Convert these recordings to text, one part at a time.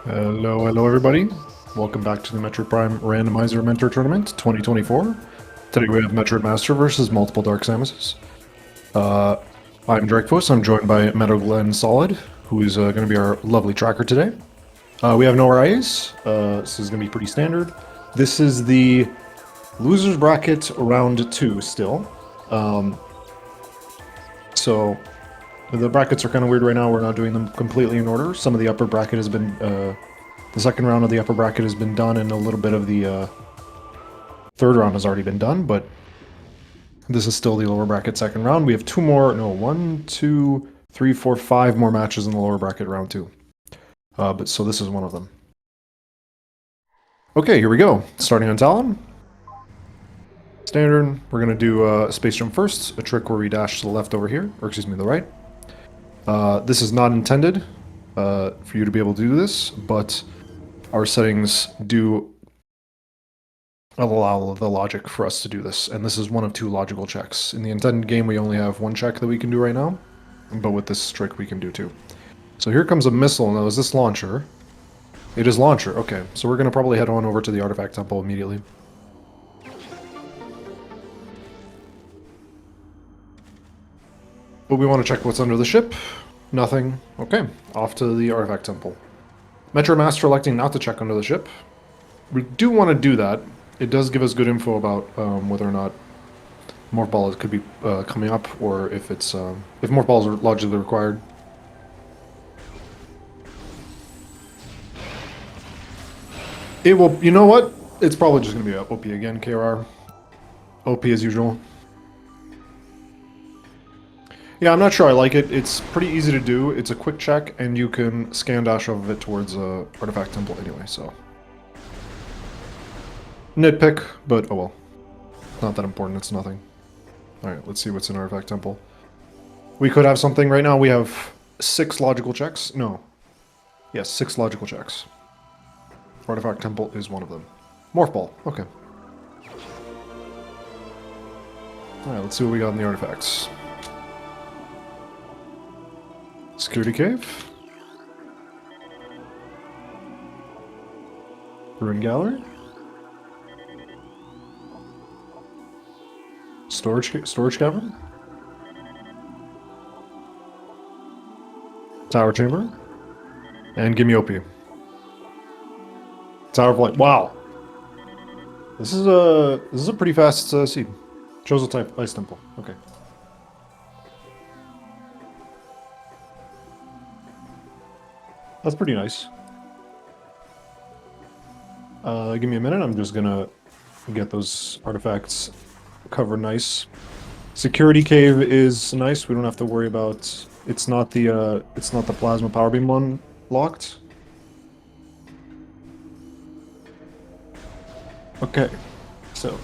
Hello everybody. Welcome back to the Metroid Prime Randomizer Mentor Tournament 2024. Today we have MetroidMaster versus MultiDarkSamuses. I'm Drakefos. I'm joined by Solid, who is going to be our lovely tracker today. We have no RIAs. This is going to be pretty standard. This is the losers bracket round 2 still. So the brackets are kind of weird right now. We're not doing them completely in order. Some of the upper bracket has been, the second round of the upper bracket has been done, and a little bit of the third round has already been done, but this is still the lower bracket second round. We have two more, no, 1, 2, 3, 4, 5 more matches in the lower bracket round 2. But so this is one of them. Okay, here we go. Starting on Talon. Standard. We're going to do a space jump first, a trick where we dash to the left over here, or excuse me, the right. This is not intended for you to be able to do this, but our settings do allow the logic for us to do this, and this is one of 2 logical checks. In the intended game, we only have 1 check that we can do right now, but with this trick, we can do 2. So here comes a missile. Now, is this launcher? It is launcher. Okay, so we're going to probably head on over to the artifact temple immediately. But we want to check what's under the ship. Nothing. Okay, off to the artifact temple. MetroidMaster electing not to check under the ship. We do want to do that. It does give us good info about whether or not morph balls could be coming up, or if it's if morph balls are logically required. It will. You know what? It's probably just going to be OP again. KR. OP as usual. Yeah, I'm not sure I like it. It's pretty easy to do. It's a quick check, and you can scan dash off of it towards artifact temple anyway, so. Nitpick, but oh well. Not that important, it's nothing. Alright, let's see what's in artifact temple. We could have something. Right now we have 6 logical checks. No. Yes, 6 logical checks. Artifact temple is one of them. Morph ball, okay. Alright, let's see what we got in the artifacts. Security cave. Ruin gallery. Storage cavern. Tower chamber. And give me OP. Tower of Light. Wow. This is a pretty fast seed. Chosen type ice temple. Okay. That's pretty nice. Give me a minute. I'm just gonna get those artifacts covered nice. Security cave is nice. We don't have to worry about. It's not the plasma power beam one locked. Okay, so.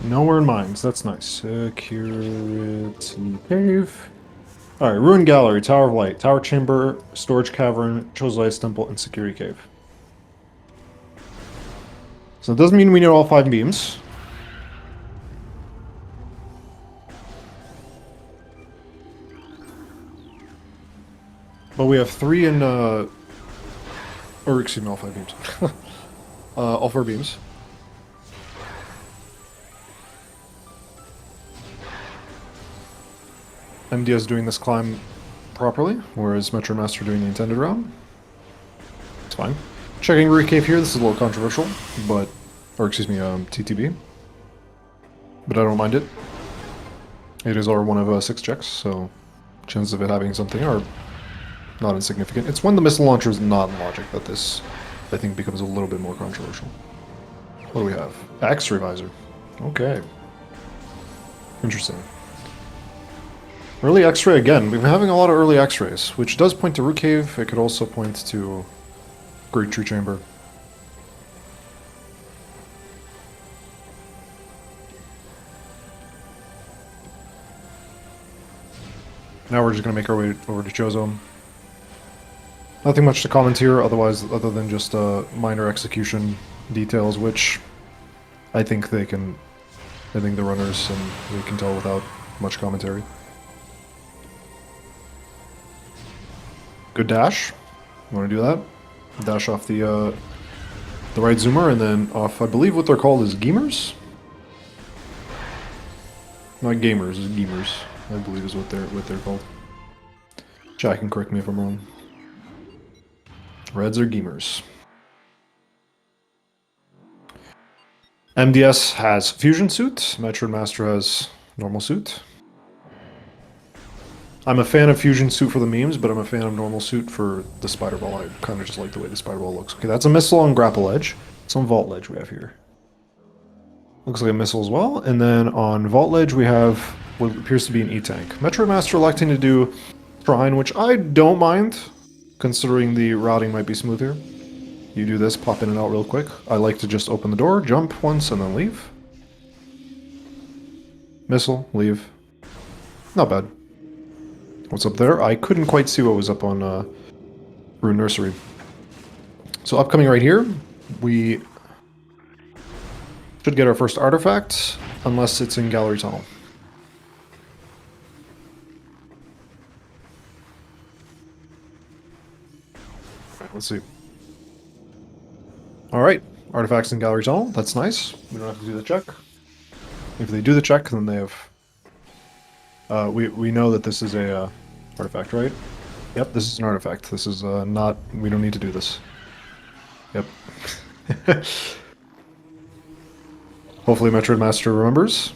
Nowhere in mines, that's nice. Security cave. Alright, Ruin Gallery, Tower of Light, Tower Chamber, Storage Cavern, Chosen Ice Temple, and Security Cave. So it doesn't mean we need all 5 beams. But we have 3 in, or excuse me, all 5 beams. All 4 beams. MDS doing this climb properly, whereas MetroidMaster doing the intended route. It's fine. Checking Root Cave here, this is a little controversial, but, or excuse me, TTB. But I don't mind it. It is our one of 6 checks, so chances of it having something are not insignificant. It's when the missile launcher is not in logic that this, I think, becomes a little bit more controversial. What do we have? X-ray visor. Okay. Interesting. Early X-ray again. We've been having a lot of early X-rays, which does point to Root Cave. It could also point to Great Tree Chamber. Now we're just going to make our way over to Chozone. Nothing much to comment here, otherwise, other than just minor execution details, which I think they can. I think the runners and they can tell without much commentary. Good dash. You want to do that? Dash off the right zoomer and then off. I believe what they're called is gamers. Not gamers, it's gamers. I believe is what they're called. Jack can correct me if I'm wrong. Reds are gamers. MDS has fusion suit. MetroidMaster has normal suit. I'm a fan of fusion suit for the memes, but I'm a fan of normal suit for the spider ball. I kind of just like the way the spider ball looks. Okay, that's a missile on grapple edge. Some vault ledge we have here. Looks like a missile as well. And then on vault ledge we have what appears to be an E-tank. MetroidMaster electing to do shrine, which I don't mind, considering the routing might be smoother. You do this, pop in and out real quick. I like to just open the door, jump once, and then leave. Missile, leave. Not bad. What's up there? I couldn't quite see what was up on Rune Nursery. So upcoming right here, we should get our first artifact, unless it's in Gallery Tunnel. Alright, let's see. Alright, artifacts in Gallery Tunnel, that's nice. We don't have to do the check. If they do the check, then they have... we know that this is a artifact, right? Yep, this is an artifact. This is not... We don't need to do this. Yep. Hopefully MetroidMaster remembers.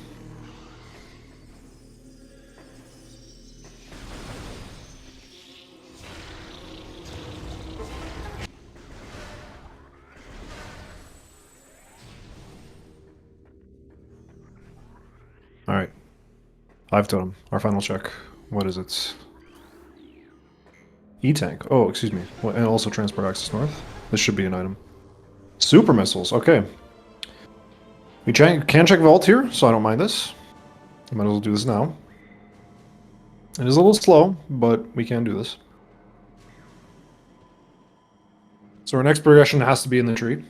Alright. Hive Totem. Our final check. What is it? E-tank. Oh, excuse me. Well, and also transport access north. This should be an item. Super missiles. Okay. We can check vault here, so I don't mind this. Might as well do this now. It is a little slow, but we can do this. So our next progression has to be in the tree.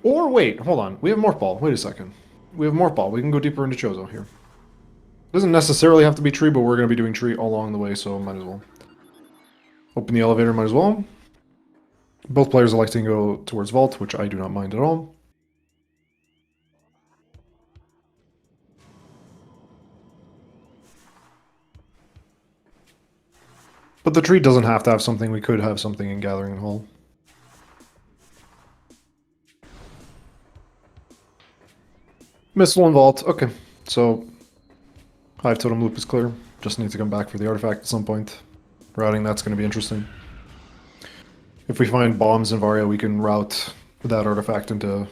Or wait, hold on. We have Morph Ball. Wait a second. We have Morph Ball. We can go deeper into Chozo here. Doesn't necessarily have to be tree, but we're going to be doing tree all along the way, so might as well. Open the elevator, might as well. Both players electing to go towards vault, which I do not mind at all. But the tree doesn't have to have something. We could have something in Gathering Hall. Missile and vault. Okay, so Hive Totem loop is clear. Just need to come back for the artifact at some point. Routing, that's going to be interesting. If we find bombs in Varia, we can route that artifact into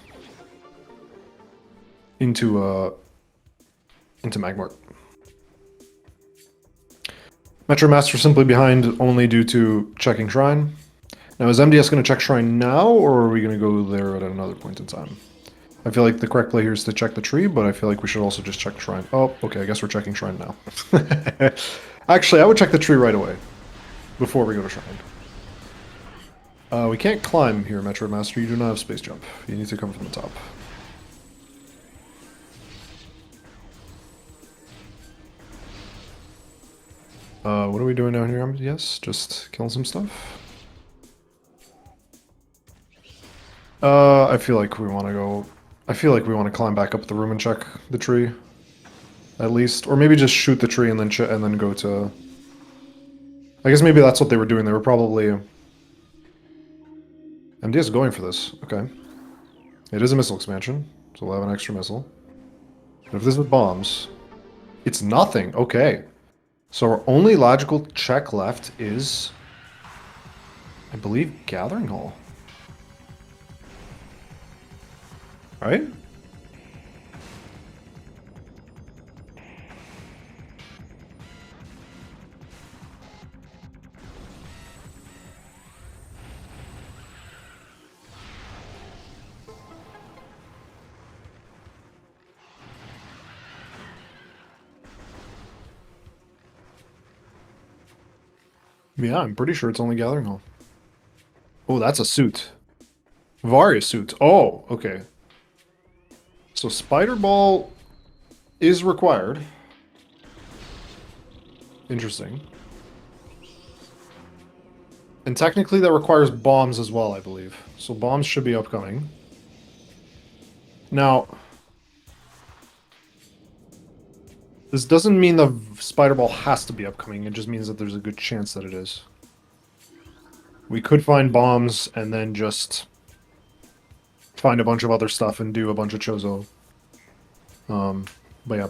Magmort. MetroidMaster simply behind only due to checking Shrine. Now, is MDS going to check Shrine now, or are we going to go there at another point in time? I feel like the correct play here is to check the tree, but I feel like we should also just check Shrine. Oh, okay, I guess we're checking Shrine now. Actually, I would check the tree right away, before we go to Shrine. We can't climb here, MetroidMaster. You do not have space jump. You need to come from the top. What are we doing down here? Yes, just killing some stuff. I feel like we want to go... I feel like we want to climb back up the room and check the tree. At least. Or maybe just shoot the tree and then go to... I guess maybe that's what they were doing. They were probably... MD is going for this. Okay. It is a missile expansion, so we'll have an extra missile. But if this is bombs... It's nothing. Okay. So our only logical check left is... I believe Gathering Hall. Right? Yeah, I'm pretty sure it's only Gathering Hall. Oh, that's a suit. Varia suit. Oh, okay. So Spider Ball is required. Interesting. And technically that requires bombs as well, I believe. So bombs should be upcoming. Now, this doesn't mean the Spider Ball has to be upcoming, it just means that there's a good chance that it is. We could find bombs and then just find a bunch of other stuff and do a bunch of Chozo. But yeah.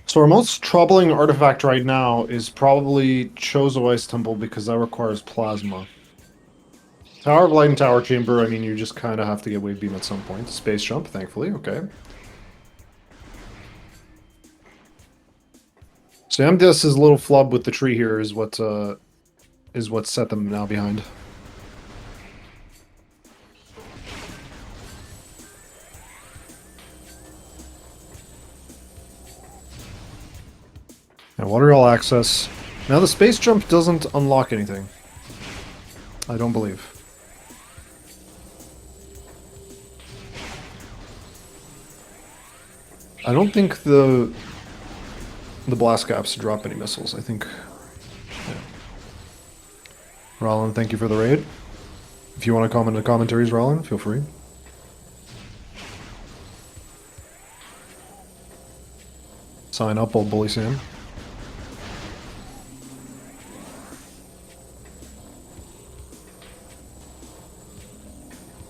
So our most troubling artifact right now is probably Chozo Ice Temple because that requires plasma. Tower of Light and Tower Chamber, I mean, you just kind of have to get Wave Beam at some point. Space Jump, thankfully, okay. So MDS's little flub with the tree here is what set them now behind. And Water All Access. Now the Space Jump doesn't unlock anything. I don't believe. I don't think the blast caps drop any missiles. I think. Yeah. Rollin, thank you for the raid. If you want to comment in the commentaries, Rollin, feel free. Sign up, old bully Sam.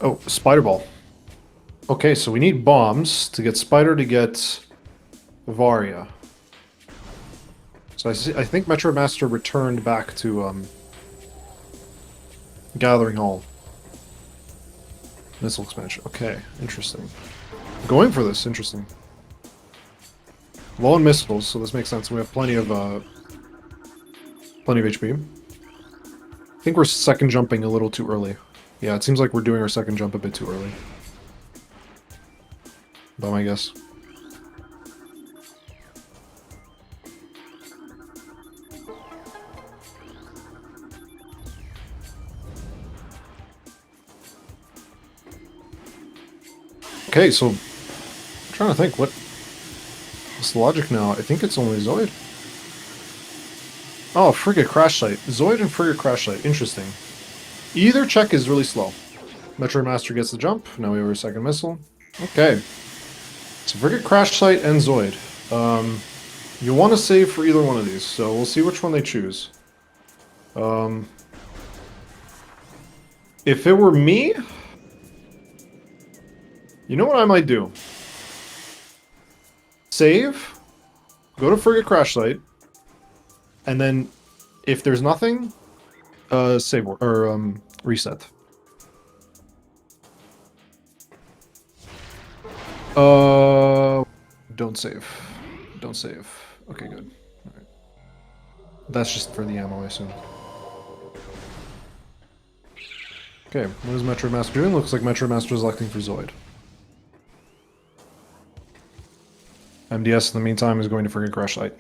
Oh, Spider Ball. Okay, so we need bombs to get Spider to get Varia. So I think MetroidMaster returned back to Gathering Hall. Missile expansion. Okay, interesting. Going for this, interesting. Low on missiles, so this makes sense. We have plenty of HP. I think we're second jumping a little too early. Yeah, it seems like we're doing our second jump a bit too early. By my guess. Okay, so I'm trying to think what's the logic now. I think it's only Zoid. Oh, Frigate Crash Site. Zoid and Frigate Crash Site. Interesting. Either check is really slow. MetroidMaster gets the jump. Now we have our second missile. Okay. So Frigate Crash Site and Zoid. You'll want to save for either one of these, so we'll see which one they choose. If it were me, you know what I might do? Save, go to Frigate Crash Site, and then if there's nothing, save or reset. Don't save. Don't save. Okay, good. Alright. That's just for the ammo, I assume. Okay, what is MetroidMaster doing? Looks like MetroidMaster is electing for Zoid. MDS, in the meantime, is going to Frigate Crash Site.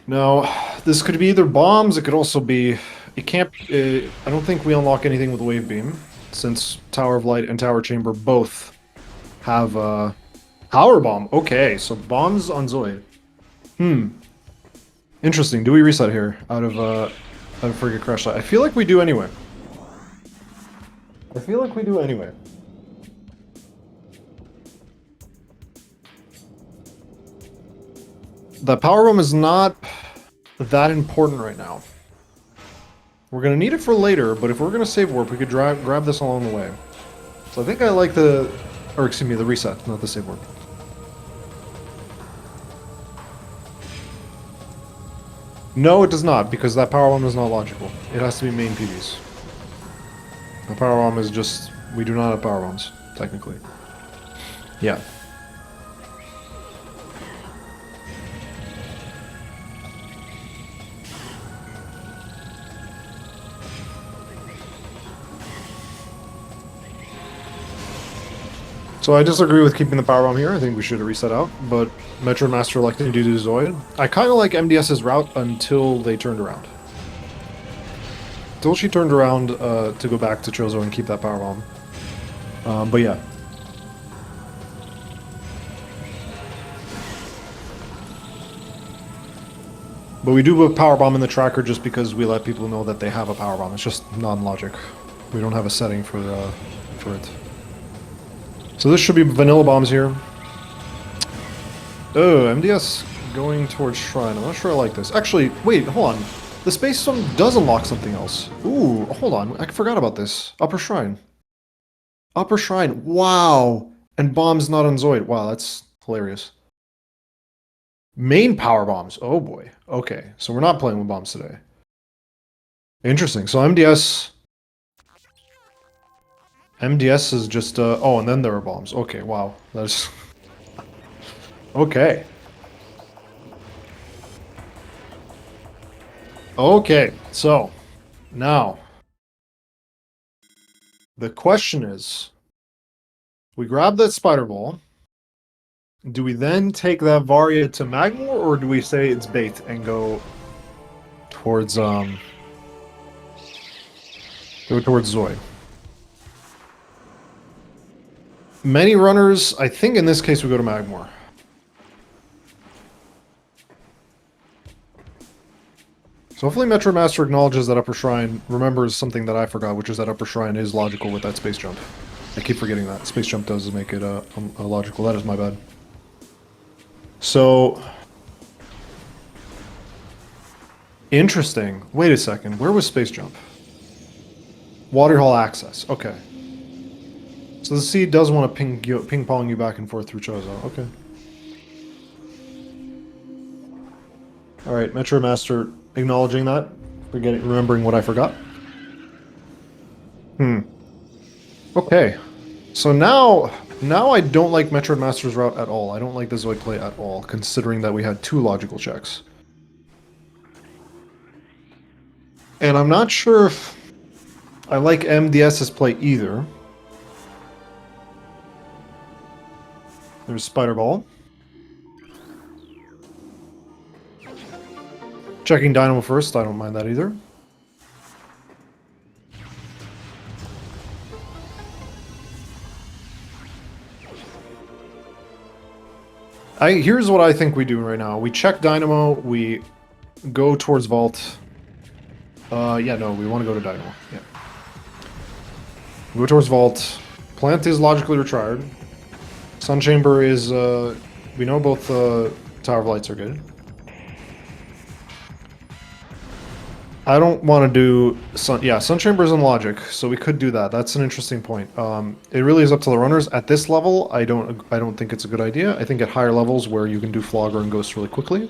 Now, this could be either bombs, it could also be... It can't... I don't think we unlock anything with Wave Beam, since Tower of Light and Tower Chamber both have Power Bomb. Okay, so bombs on Zoid. Interesting. Do we reset here out of Frigate Crash Site? I feel like we do anyway. The Power Bomb is not that important right now. We're going to need it for later, but if we're going to save warp, we could grab this along the way. So I think I like the... Or excuse me, the reset, not the save warp. No, it does not, because that Power Bomb is not logical. It has to be main PVs. The Power Bomb is just... We do not have Power Bombs, technically. Yeah. So I disagree with keeping the Power Bomb here. I think we should have reset out, but MetroidMaster elected to do Zoid. I kind of like MDS's route until they turned around. till she turned around to go back to Chozo and keep that power bomb. But yeah. But we do put power bomb in the tracker just because we let people know that they have a power bomb. It's just non-logic. We don't have a setting for it. So this should be vanilla bombs here. Oh, MDS going towards Shrine. I'm not sure I like this. Actually, wait, hold on. The Space Stone does unlock something else. Ooh, hold on. I forgot about this. Upper Shrine. Upper Shrine. Wow. And bombs not on Zoid. Wow, that's hilarious. Main power bombs. Oh boy. Okay, so we're not playing with bombs today. Interesting. So MDS... MDS is just... oh, and then there are bombs. Okay, wow. That's... Okay. Okay, so... Now... The question is... We grab that spider ball... Do we then take that Varia to Magmor, or do we say it's bait and go towards Zoid? Many runners, I think in this case we go to Magmor. So hopefully MetroidMaster acknowledges that Upper Shrine, remembers something that I forgot, which is that Upper Shrine is logical with that space jump. I keep forgetting that. Space jump does make it logical. That is my bad. So, interesting. Wait a second. Where was Space Jump? Water Hall access. Okay. So the seed does want to ping-pong you back and forth through Chozo. Okay. Alright, MetroidMaster acknowledging that. Remembering what I forgot. Okay. So now I don't like MetroidMaster's route at all. I don't like the Zoid play at all, considering that we had 2 logical checks. And I'm not sure if I like MDS's play either. There's Spider Ball. Checking Dynamo first, I don't mind that either. Here's what I think we do right now. We check Dynamo, we go towards Vault. Yeah, no, we want to go to Dynamo. Yeah. We go towards Vault. Plant is logically retired. Sun Chamber is, we know both Tower of Lights are good. I don't want to do Sun Chamber is in logic, so we could do that. That's an interesting point. It really is up to the runners. At this level, I don't think it's a good idea. I think at higher levels where you can do Flogger and Ghost really quickly,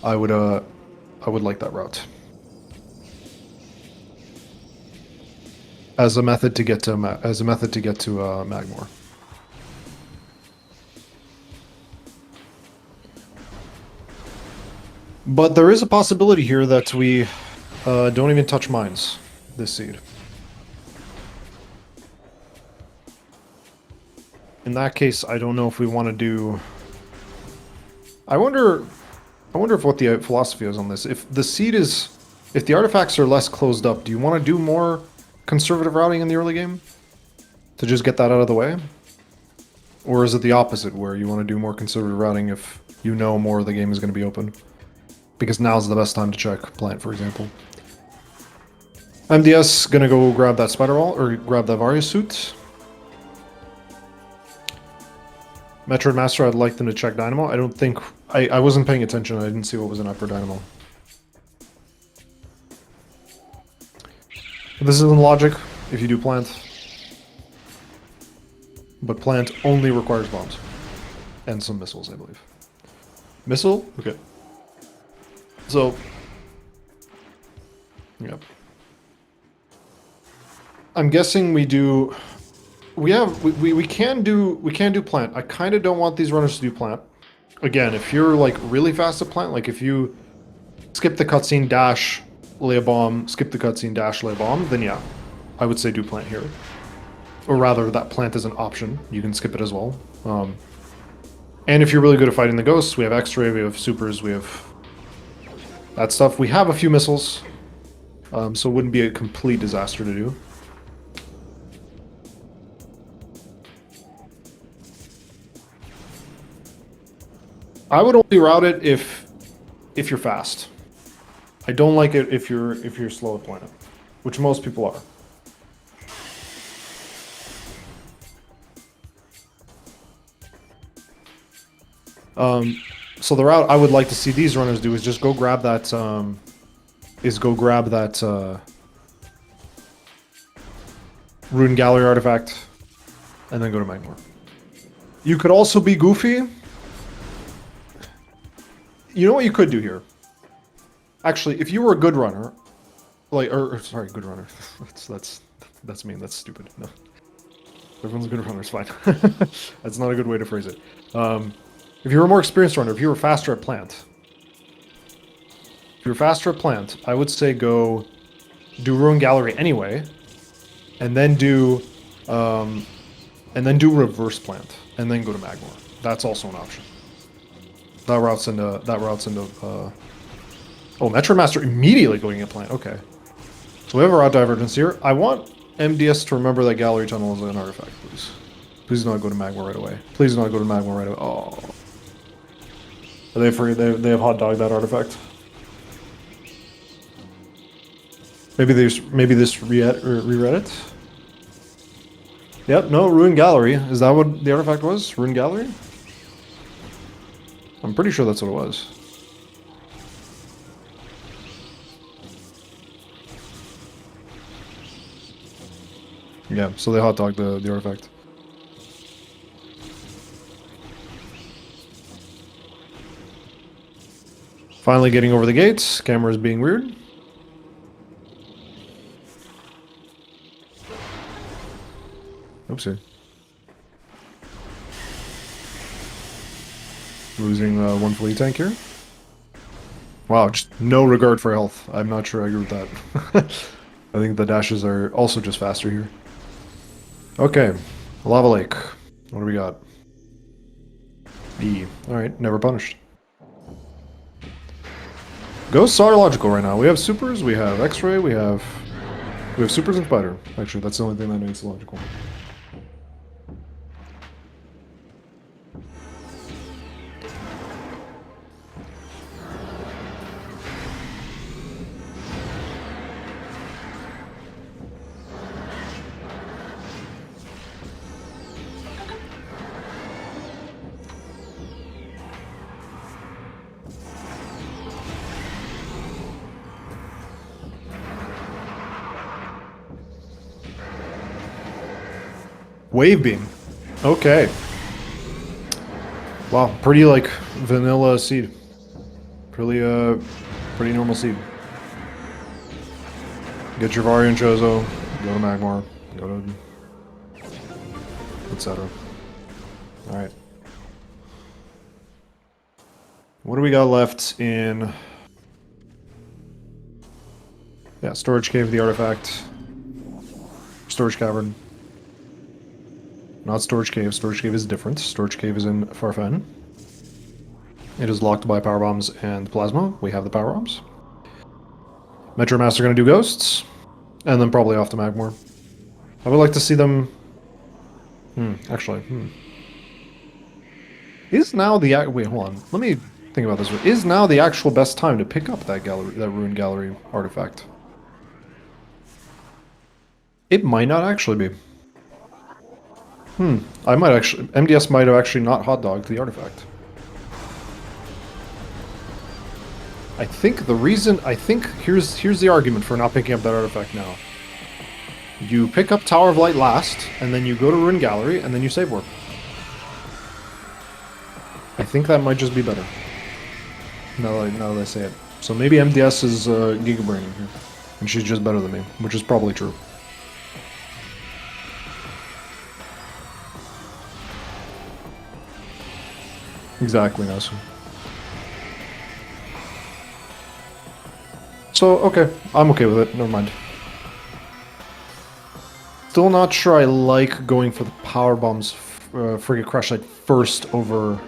I would like that route. As a method to get to Magmor. But there is a possibility here that we don't even touch mines this seed. In that case, I don't know if we want to do... I wonder if what the philosophy is on this. If the seed is... If the artifacts are less closed up, do you want to do more conservative routing in the early game? To just get that out of the way? Or is it the opposite, where you want to do more conservative routing if you know more of the game is going to be open? Because now's the best time to check plant, for example. MDS gonna go grab that spider ball, or grab that Varia suit. MetroidMaster, I'd like them to check Dynamo. I don't think... I wasn't paying attention, I didn't see what was in Upper Dynamo. This isn't logic if you do plant. But plant only requires bombs. And some missiles, I believe. Missile? Okay. So... Yep. I'm guessing we do... We can do plant. I kind of don't want these runners to do plant. Again, if you're like really fast at plant, like if you skip the cutscene, dash, lay a bomb, skip the cutscene, dash, lay a bomb, then yeah, I would say do plant here. Or rather, that plant is an option. You can skip it as well. And if you're really good at fighting the ghosts, we have X-ray, we have supers, we have that stuff. We have a few missiles. So it wouldn't be a complete disaster to do. I would only route it if you're fast. I don't like it if you're slow at playing, which most people are. So the route I would like to see these runners do is just go grab that Rune Gallery artifact, and then go to Magmor. You could also be goofy. You know what you could do here? Actually, if you were a good runner, like, or sorry, good runner. that's mean. That's stupid. No, everyone's a good runner. It's fine. That's not a good way to phrase it. If you were a more experienced runner, if you were faster at plant, I would say go do Ruin Gallery anyway, and then do reverse plant, and then go to Magmor. That's also an option. That routes into oh, MetroidMaster immediately going at plant. Okay, so we have a route divergence here. I want MDS to remember that Gallery Tunnel is an artifact, please. Please do not go to Magmor right away. Please do not go to Magmor right away. Oh, are they free? They have hot dog that artifact. Maybe this reread it. Yep. No, Ruin Gallery. Is that what the artifact was? Ruin Gallery. I'm pretty sure that's what it was. Yeah, so they hot dogged the artifact. Finally getting over the gates. Camera's being weird. Oopsie. Losing one fleet tank here. Wow, just no regard for health. I'm not sure I agree with that. I think the dashes are also just faster here. Okay, Lava Lake. What do we got? E. Alright, never punished. Ghosts are logical right now. We have supers, we have X-ray, we have supers and spider. Actually, that's the only thing that makes it logical. Wave beam. Okay. Wow, pretty like vanilla seed. Pretty normal seed. Get your Vario and Chozo, go to Magmar, go to etc. Alright. What do we got left in? Yeah, storage cave, the artifact. Storage cavern. Not Storage Cave. Storage Cave is different. Storage Cave is in Farfen. It is locked by power bombs and plasma. We have the power bombs. MetroidMaster gonna do ghosts, and then probably off to Magmor. I would like to see them. Actually, Is now the wait? Hold on. Let me think about this. Is now the actual best time to pick up that Ruined Gallery artifact? It might not actually be. I might actually... MDS might have actually not hot-dogged the artifact. I think the reason... Here's the argument for not picking up that artifact now. You pick up Tower of Light last, and then you go to Ruin Gallery, and then you save warp. I think that might just be better. Now that I say it. So maybe MDS is Giga Braining here. And she's just better than me, which is probably true. Exactly, Nasu. So, okay. I'm okay with it. Never mind. Still not sure I like going for the power bombs frigate crash site first over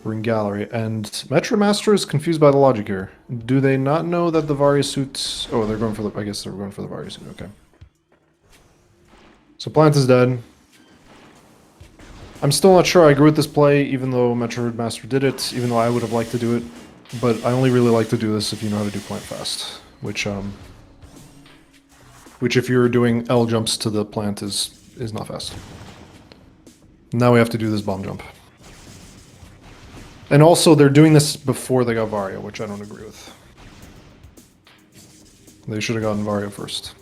We're in gallery, and MetroidMaster is confused by the logic here. Do they not know that the Varia suits... Oh, they're going for the... I guess they're going for the Varia suit, okay. So Plant is dead. I'm still not sure I agree with this play, even though MetroidMaster did it, even though I would have liked to do it. But I only really like to do this if you know how to do plant fast, which if you're doing L jumps to the plant is not fast. Now we have to do this bomb jump. And also, they're doing this before they got Varia, which I don't agree with. They should have gotten Varia first.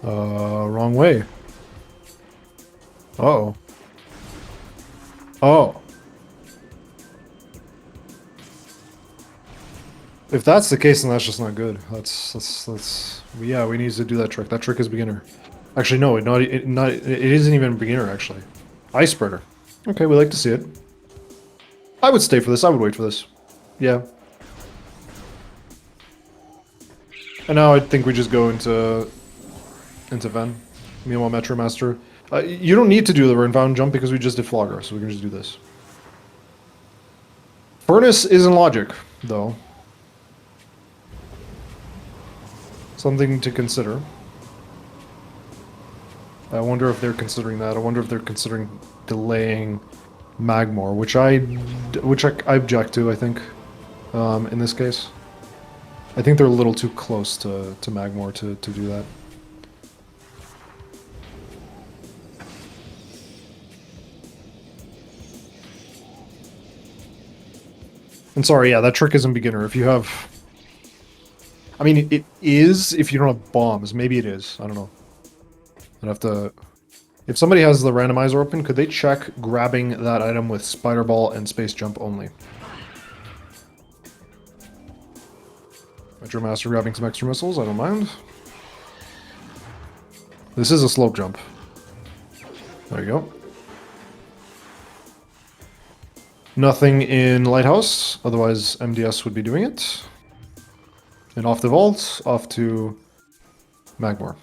Wrong way. Uh-oh. Oh. If that's the case, then that's just not good. That's yeah, we need to do that trick. That trick is beginner. Actually, no, it isn't even beginner, actually. Ice spreader. Okay, we like to see it. I would stay for this. I would wait for this. Yeah. And now I think we just go into Ven. Meanwhile, MetroidMaster. You don't need to do the Renfound jump because we just did Flogger, so we can just do this. Furnace is in logic, though. Something to consider. I wonder if they're considering that. I wonder if they're considering delaying Magmor, which I object to, I think, in this case. I think they're a little too close to Magmor to do that. And sorry, yeah, that trick isn't beginner. If you have... I mean, it is if you don't have bombs. Maybe it is. I don't know. I'd have to... If somebody has the randomizer open, could they check grabbing that item with Spider Ball and Space Jump only? MetroidMaster grabbing some extra missiles, I don't mind. This is a slope jump. There you go. Nothing in Lighthouse, otherwise MDS would be doing it. And off the vault, off to Magmor.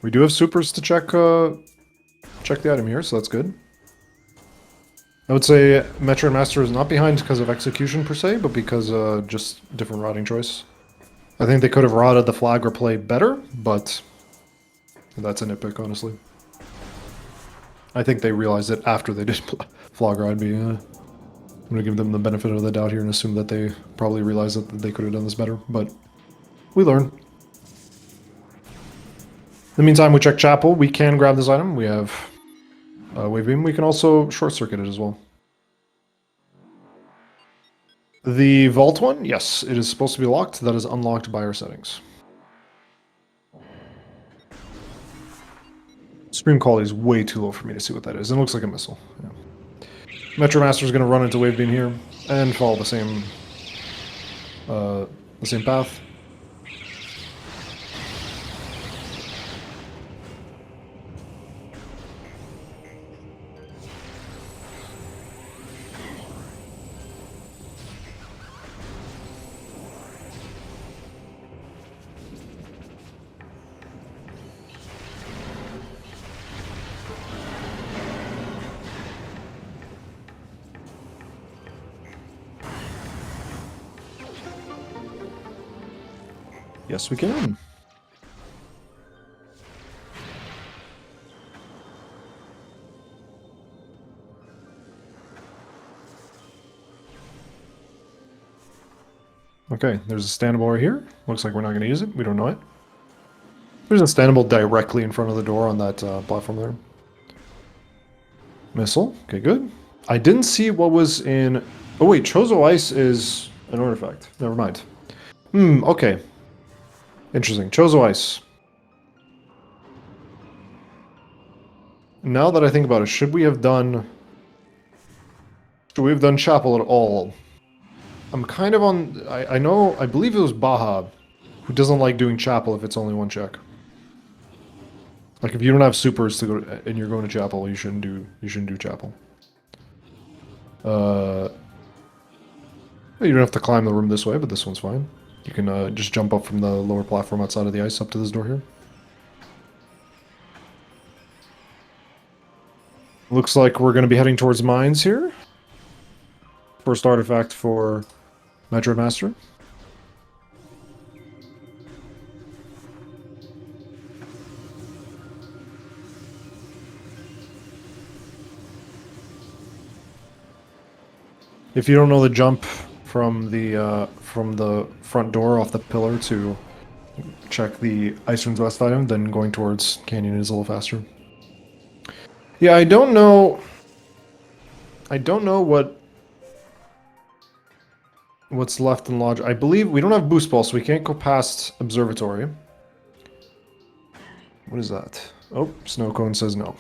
We do have supers to check check the item here, so that's good. I would say MetroidMaster is not behind because of execution per se, but because just different routing choice. I think they could have routed the flag or play better, but that's a nitpick, honestly. I think they realized it after they did Flogger. I'm gonna give them the benefit of the doubt here and assume that they probably realized that they could have done this better, but we learn. In the meantime, we check Chapel. We can grab this item. We have Wave Beam. We can also short circuit it as well. The vault one, yes, it is supposed to be locked. That is unlocked by our settings. Stream quality is way too low for me to see what that is. It looks like a missile. Yeah. MetroidMaster is going to run into Wave Beam here and follow the same path. Yes, we can. Okay, there's a standable right here. Looks like we're not going to use it. We don't know it. There's a standable directly in front of the door on that platform there. Missile. Okay, good. I didn't see what was in... Oh wait, Chozo Ice is an artifact. Never mind. Okay. Interesting. Chozo Ice. Now that I think about it, should we have done Chapel at all? I'm kind of on... I believe it was Baha who doesn't like doing chapel if it's only one check. Like if you don't have supers to go and you're going to chapel, you shouldn't do chapel. You don't have to climb the room this way, but this one's fine. You can just jump up from the lower platform outside of the ice up to this door here. Looks like we're going to be heading towards mines here. First artifact for MetroidMaster. If you don't know the jump from the front door off the pillar to check the Ice Runes West item, then going towards Canyon is a little faster. Yeah, I don't know what's left in Lodge. I believe we don't have boost ball, so we can't go past Observatory. What is that? Oh, Snow Cone says no.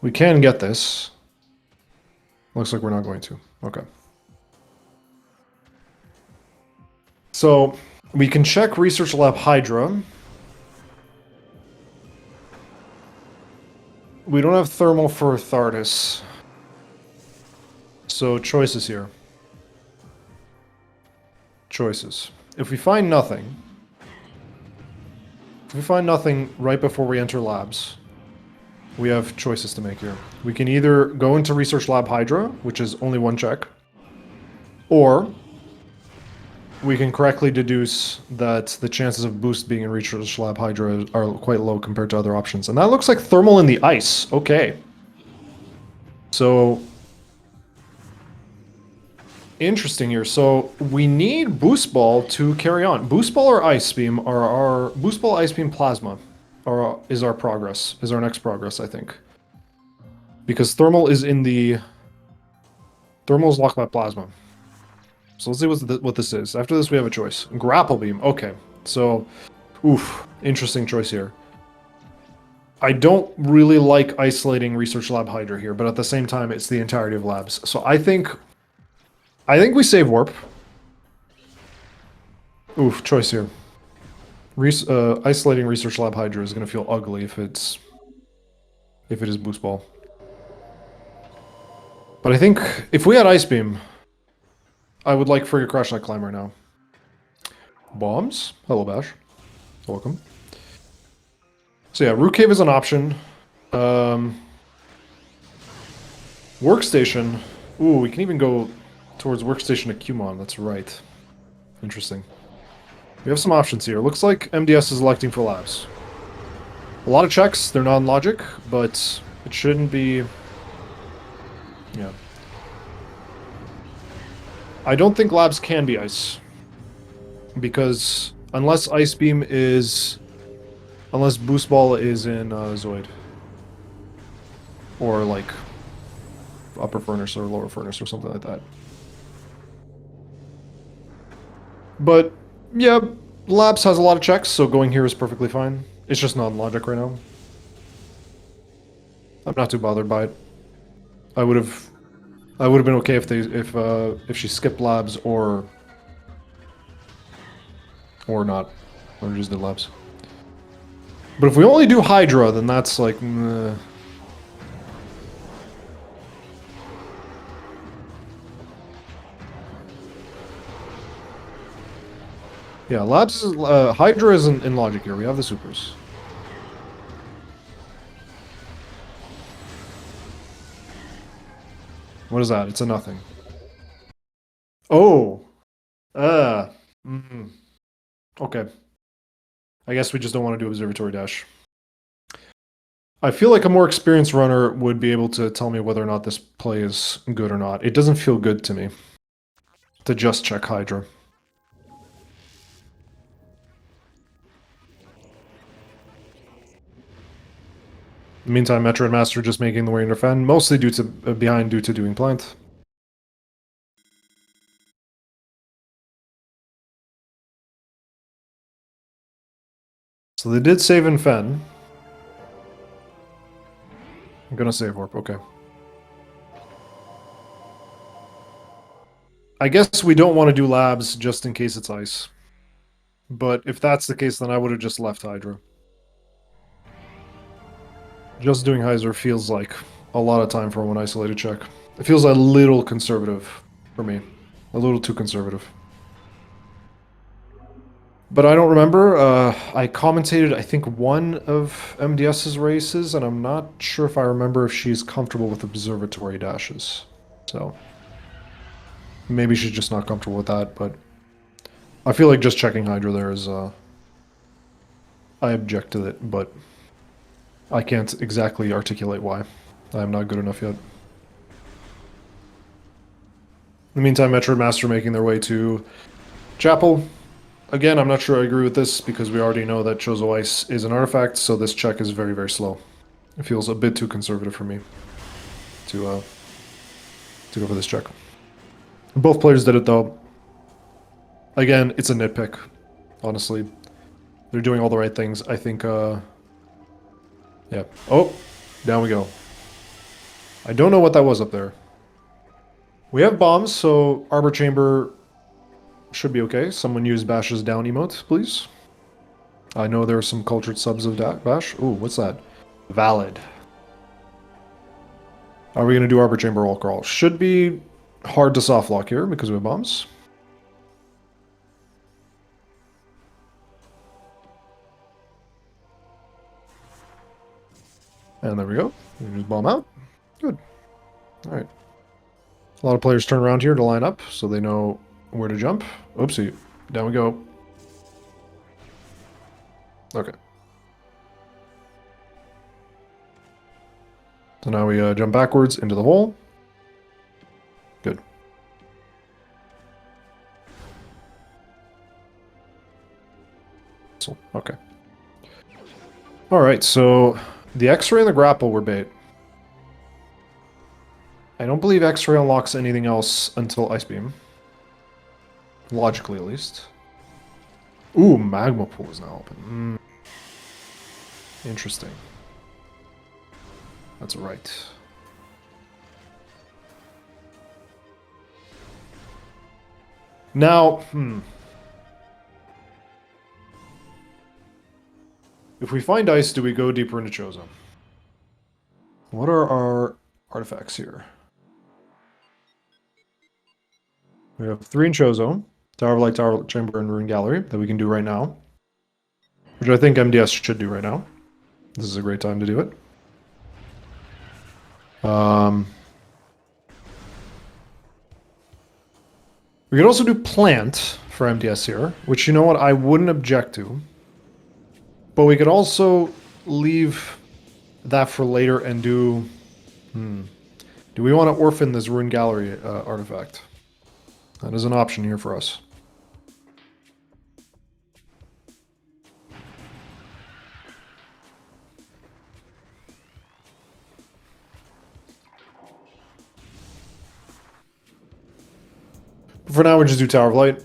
We can get this. Looks like we're not going to. Okay. So, we can check Research Lab Hydra. We don't have thermal for Thardis. So, choices here. Choices. If we find nothing right before we enter labs, we have choices to make here. We can either go into Research Lab Hydra, which is only one check, or we can correctly deduce that the chances of boost being in Research Lab Hydra are quite low compared to other options. And that looks like thermal in the ice. Okay. So, interesting here. So, we need Boost Ball to carry on. Boost Ball or Ice Beam are our... Boost Ball, Ice Beam, Plasma is our progress. Is our next progress, I think. Because Thermal is in the... Thermal is locked by Plasma. So let's see what this is. After this, we have a choice. Grapple Beam. Okay. So, oof. Interesting choice here. I don't really like isolating Research Lab Hydra here, but at the same time, it's the entirety of labs. So I think we save warp. Oof, choice here. Isolating Research Lab Hydra is going to feel ugly if it is Boost Ball. But I think if we had Ice Beam, I would like Frigate Crash Light Climb right now. Bombs? Hello, Bash. Welcome. So yeah, Root Cave is an option. Workstation. Ooh, we can even go towards Workstation at Kumon. That's right. Interesting. We have some options here. Looks like MDS is electing for labs. A lot of checks. They're non-logic, but it shouldn't be... Yeah. I don't think labs can be ice. Because unless Ice Beam is... Unless Boost Ball is in Zoid. Or like Upper Furnace or Lower Furnace or something like that. But yeah, labs has a lot of checks, so going here is perfectly fine. It's just non-logic right now. I'm not too bothered by it. I would have been okay if she skipped labs or not, or just did labs. But if we only do Hydra, then that's like... Meh. Yeah, labs is... Hydra is in logic here. We have the supers. What is that? It's a nothing. Oh! Okay. I guess we just don't want to do Observatory Dash. I feel like a more experienced runner would be able to tell me whether or not this play is good or not. It doesn't feel good to me to just check Hydra. In the meantime, MetroidMaster just making the way into Fen, mostly due to doing plant. So they did save in Fen. I'm gonna save warp, okay. I guess we don't want to do labs just in case it's ice. But if that's the case, then I would have just left Hydra. Just doing Hyzer feels like a lot of time for one isolated check. It feels a little conservative for me. A little too conservative. But I don't remember. I commentated, I think, one of MDS's races, and I'm not sure if I remember if she's comfortable with observatory dashes. So maybe she's just not comfortable with that, but I feel like just checking Hydra there is, I object to it, but I can't exactly articulate why. I'm not good enough yet. In the meantime, MetroidMaster making their way to Chapel. Again, I'm not sure I agree with this because we already know that Chozo Ice is an artifact, so this check is very, very slow. It feels a bit too conservative for me to go for this check. Both players did it though. Again, it's a nitpick, honestly. They're doing all the right things. I think, yeah. Oh, down we go. I don't know what that was up there. We have bombs, so Arbor Chamber should be okay. Someone use Bash's down emote, please. I know there are some cultured subs of Bash. Ooh, what's that? Valid. Are we going to do Arbor Chamber roll crawl? Should be hard to soft lock here because we have bombs. And there we go. We can just bomb out. Good. Alright. A lot of players turn around here to line up so they know where to jump. Oopsie. Down we go. Okay. So now we jump backwards into the hole. Good. So, okay. Alright, so the X-ray and the grapple were bait. I don't believe X-ray unlocks anything else until Ice Beam. Logically, at least. Ooh, Magma Pool is now open. Interesting. That's right. Now, if we find ice, do we go deeper into Chozo? What are our artifacts here? We have 3 in Chozo. Tower of Light, Tower of Chamber, and Ruin Gallery that we can do right now. Which I think MDS should do right now. This is a great time to do it. We could also do Plant for MDS here, which, you know what, I wouldn't object to. But we could also leave that for later and do... Do we want to orphan this Ruin Gallery artifact? That is an option here for us. For now, we just do Tower of Light.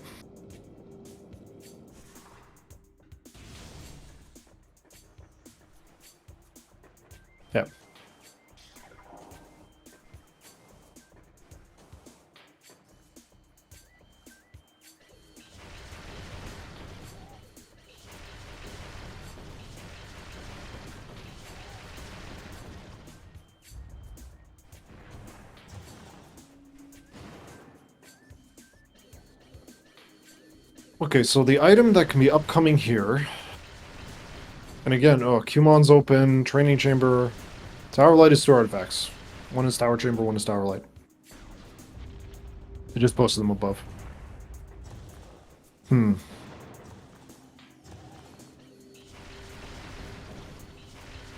Yeah. Okay, so the item that can be upcoming here, and again, oh, Cumon's open, Training Chamber, Tower of Light is 2 artifacts. One is Tower Chamber, one is Tower of Light. I just posted them above. How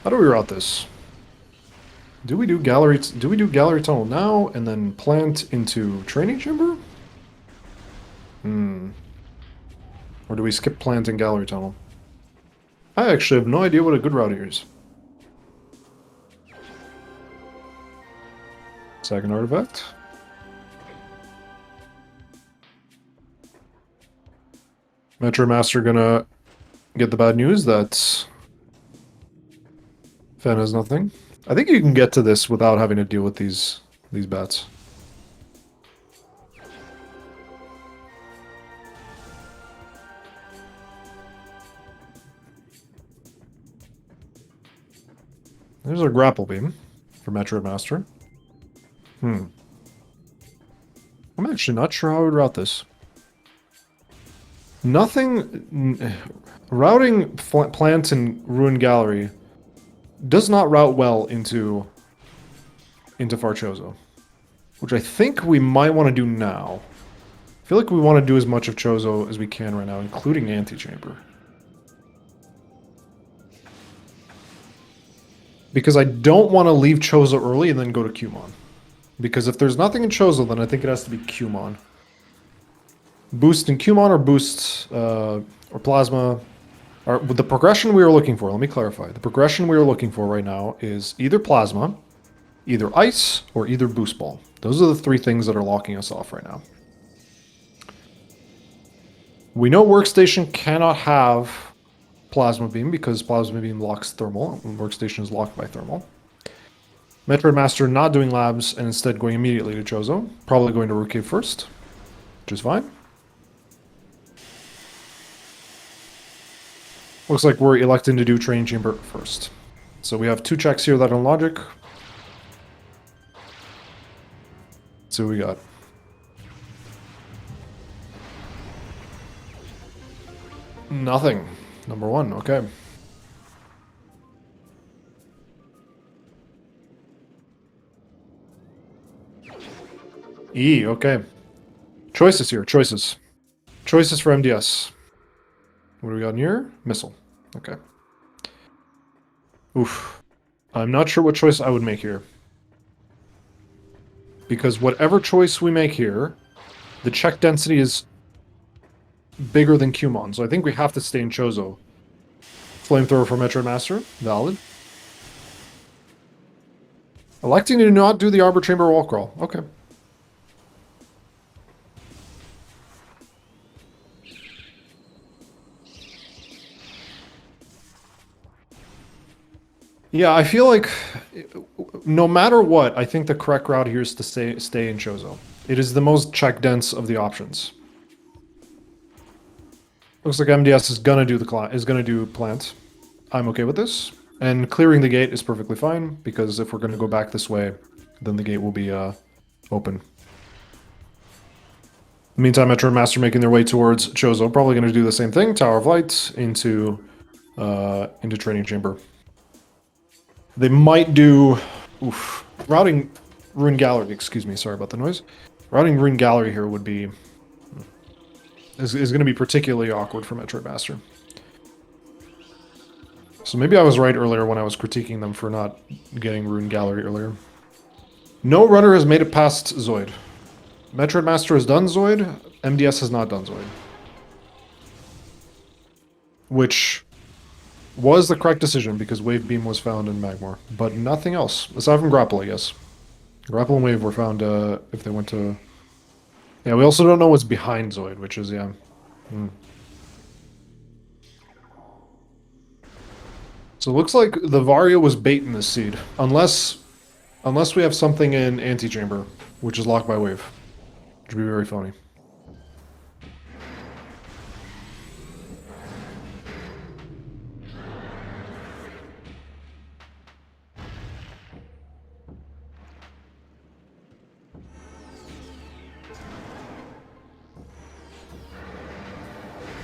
do we route this? Do we do gallery tunnel now and then plant into Training Chamber? Or do we skip plant and gallery tunnel? I actually have no idea what a good route here is. Second artifact. MetroidMaster gonna get the bad news that Fen has nothing. I think you can get to this without having to deal with these bats. There's a grapple beam for MetroidMaster. I'm actually not sure how I would route this. Routing plants in Ruined Gallery does not route well into Farchozo, which I think we might want to do now. I feel like we want to do as much of Chozo as we can right now, including Antechamber. Because I don't want to leave Chozo early and then go to Cumon. Because if there's nothing in Chozo, then I think it has to be Cumon. Boost in Cumon or boost or Plasma. The progression we are looking for, let me clarify. The progression we are looking for right now is either Plasma, either Ice, or either Boost Ball. Those are the three things that are locking us off right now. We know Workstation cannot have Plasma Beam because Plasma Beam locks Thermal. Workstation is locked by Thermal. MetroidMaster not doing labs and instead going immediately to Chozo. Probably going to Root Cave first, which is fine. Looks like we're electing to do Training Chamber first. So we have two checks here that are logic. Let's see what we got. Nothing. Number one, okay. E, okay. Choices here, choices. Choices for MDS. What do we got in here? Missile. Okay. Oof. I'm not sure what choice I would make here. Because whatever choice we make here, the check density is bigger than Cumon, so I think we have to stay in Chozo. Flamethrower for MetroidMaster, valid. Electing to not do the Arbor Chamber wall crawl, okay. Yeah, I feel like no matter what, I think the correct route here is to stay in Chozo. It is the most check dense of the options. Looks like MDS is gonna do plant. I'm okay with this. And clearing the gate is perfectly fine, because if we're gonna go back this way, then the gate will be open. In the meantime, MetroidMaster making their way towards Chozo, probably gonna do the same thing, Tower of Light into Training Chamber. They might do... Oof. Routing Ruined Gallery, excuse me, sorry about the noise. Routing Ruined Gallery here would be... is going to be particularly awkward for MetroidMaster. So maybe I was right earlier when I was critiquing them for not getting Ruined Gallery earlier. No runner has made it past Zoid. MetroidMaster has done Zoid, MDS has not done Zoid. Which... was the correct decision because Wave Beam was found in Magmor, but nothing else aside from Grapple, I guess. Grapple and Wave were found if they went to. Yeah, we also don't know what's behind Zoid, which is So it looks like the Varia was bait in this seed, unless we have something in Antechamber, which is locked by Wave, which would be very funny.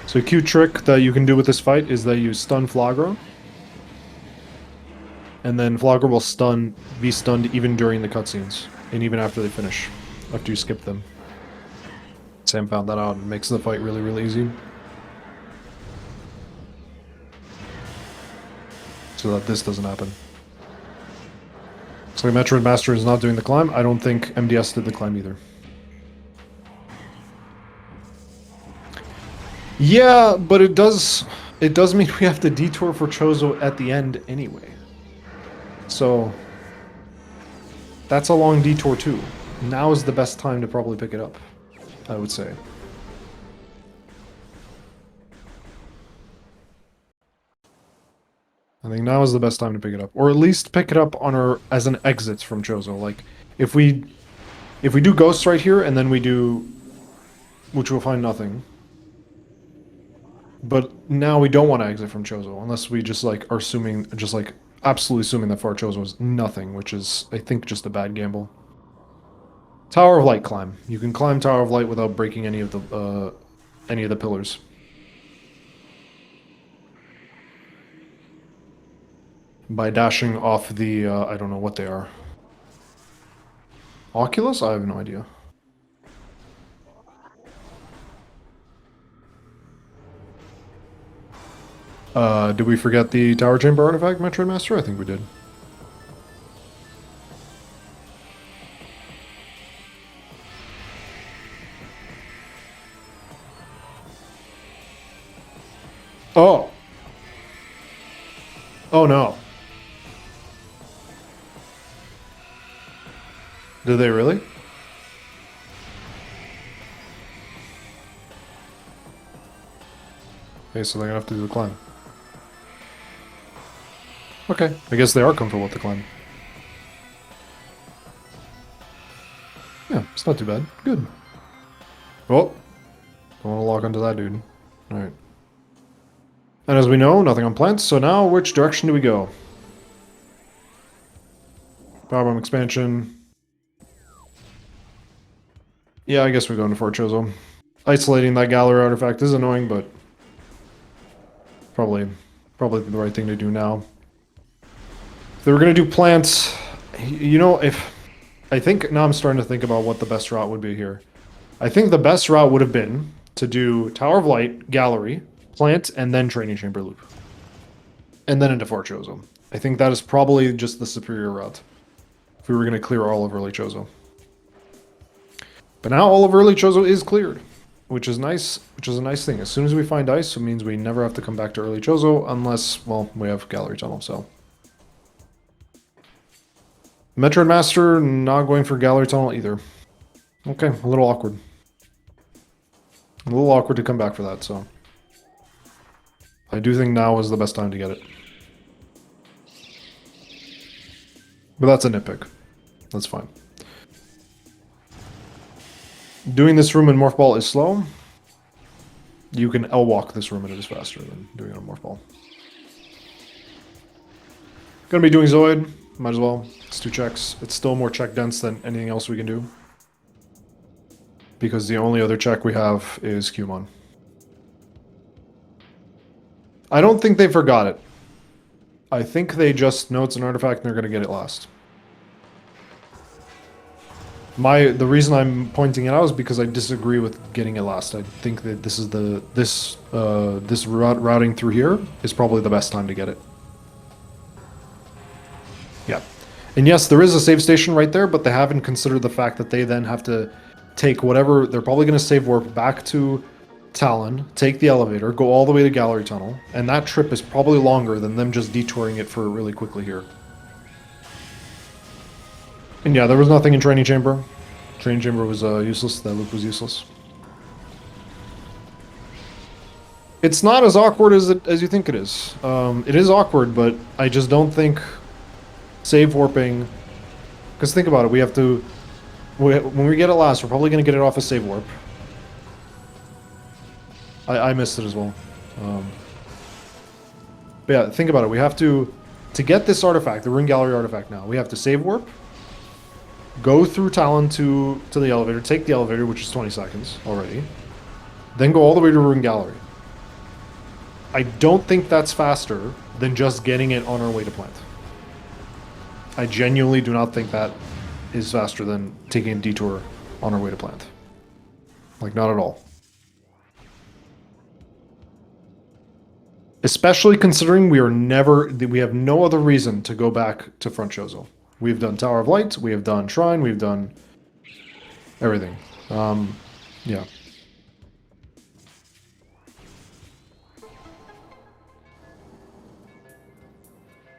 So a cute trick that you can do with this fight is that you stun Flagra. And then Flagra will be stunned even during the cutscenes. And even after they finish. After you skip them. Sam found that out and makes the fight really, really easy. So that this doesn't happen. So MetroidMaster is not doing the climb. I don't think MDS did the climb either. Yeah, but it does mean we have to detour for Chozo at the end anyway. So that's a long detour too. Now is the best time to probably pick it up, I would say. I think now is the best time to pick it up, or at least pick it up on as an exit from Chozo. Like if we do Ghosts right here and then we do, which we'll find nothing. But now we don't want to exit from Chozo, unless we just, like, are assuming, just, like, absolutely assuming that Farcho's was nothing, which is, I think, just a bad gamble. Tower of Light climb. You can climb Tower of Light without breaking any of the pillars. By dashing off the, I don't know what they are. Oculus? I have no idea. Did we forget the Tower Chamber artifact, MetroidMaster? I think we did. Oh! Oh no. Did they really? Okay, so they're gonna have to do the climb. Okay, I guess they are comfortable with the climb. Yeah, it's not too bad. Good. Well, don't want to lock onto that dude. Alright. And as we know, nothing on plants, so now which direction do we go? Powerbomb expansion. Yeah, I guess we go into Fort Chozo. Isolating that gallery artifact is annoying, but probably the right thing to do now. If they were gonna do plants, you know, I think now I'm starting to think about what the best route would be here. I think the best route would have been to do Tower of Light, Gallery, Plant, and then Training Chamber Loop. And then into Fort Chozo. I think that is probably just the superior route. If we were going to clear all of early Chozo. But now all of early Chozo is cleared. Which is nice, which is a nice thing. As soon as we find ice, it means we never have to come back to early Chozo unless, well, we have Gallery Tunnel, so. MetroidMaster not going for Gallery Tunnel either. Okay, a little awkward. A little awkward to come back for that, so. I do think now is the best time to get it. But that's a nitpick. That's fine. Doing this room in Morph Ball is slow. You can L-walk this room and it is faster than doing it on Morph Ball. Gonna be doing Zoid. Might as well. It's 2 checks. It's still more check dense than anything else we can do. Because the only other check we have is Qmon. I don't think they forgot it. I think they just know it's an artifact and they're gonna get it last. The reason I'm pointing it out is because I disagree with getting it last. I think that this is this routing through here is probably the best time to get it. Yeah. And yes, there is a save station right there, but they haven't considered the fact that they then have to take whatever, they're probably going to save warp back to Talon, take the elevator, go all the way to Gallery Tunnel, and that trip is probably longer than them just detouring it for really quickly here. And yeah, there was nothing in Training Chamber. Training Chamber was useless, that loop was useless. It's not as awkward as you think it is. It is awkward, but I just don't think save warping... Because think about it, we have to... When we get it last, we're probably going to get it off a save warp. I missed it as well. But yeah, think about it. We have to get this artifact, the Ring Gallery artifact now, we have to save warp, go through Talon to the elevator, take the elevator, which is 20 seconds already, then go all the way to Ring Gallery. I don't think that's faster than just getting it on our way to Plant. I genuinely do not think that is faster than taking a detour on our way to Plant. Like, not at all. Especially considering we have no other reason to go back to Front Chozo. We've done Tower of Light, we have done Shrine, we've done everything. Yeah.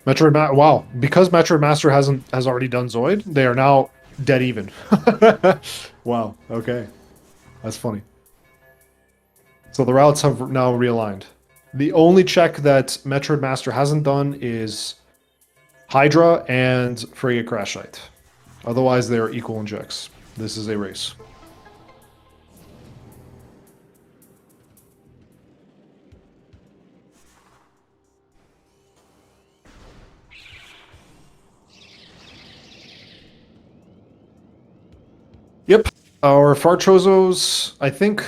Wow, because MetroidMaster has already done Zoid, they are now dead even. Wow, okay. That's funny. So the routes have now realigned. The only check that MetroidMaster hasn't done is Hydra and Frigate Crash Site. Otherwise, they are equal in checks. This is a race. Our Farchozos, I think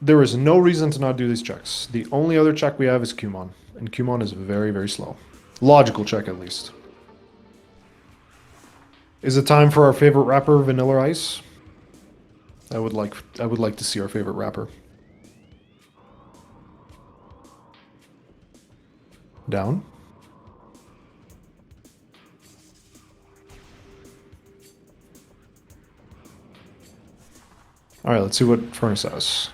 there is no reason to not do these checks. The only other check we have is Kumon, and Kumon is very, very slow. Logical check, at least. Is it time for our favorite rapper, Vanilla Ice? I would like to see our favorite rapper. Down. All right, let's see what Furnace has.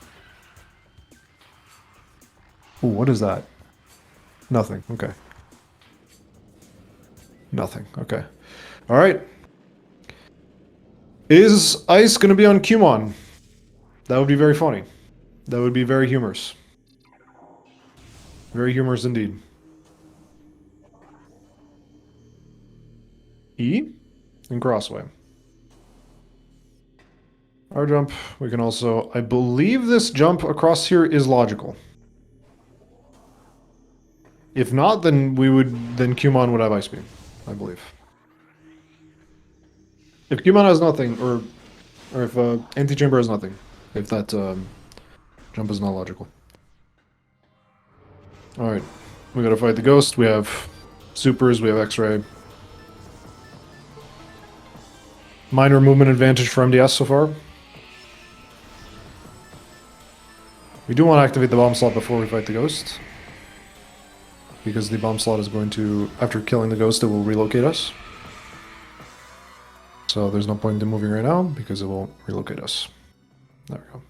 Ooh, what is that? Nothing. Okay. Nothing. Okay. All right. Is Ice going to be on Kumon? That would be very funny. That would be very humorous. Very humorous indeed. E and Crossway. Our jump, we can also... I believe this jump across here is logical. If not, then then Kumon would have Ice Beam, I believe. If Kumon has nothing, or if Anti-Chamber has nothing, if that jump is not logical. Alright, we gotta fight the Ghost, we have Supers, we have X-Ray. Minor movement advantage for MDS so far. We do want to activate the bomb slot before we fight the Ghost. Because the bomb slot is going to, after killing the Ghost, it will relocate us. So there's no point in moving right now, because it will relocate us. There we go.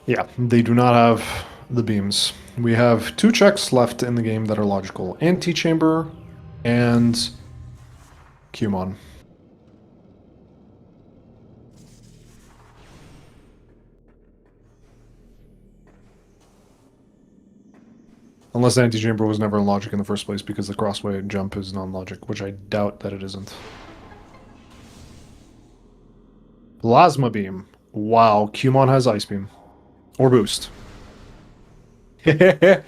Yeah, they do not have the beams. We have 2 checks left in the game that are logical. Anti-Chamber and Kumon. Unless Anti-Chamber was never in logic in the first place because the crossway jump is non-logic, which I doubt that it isn't. Plasma Beam. Wow, Kumon has Ice Beam. Or Boost. Wait,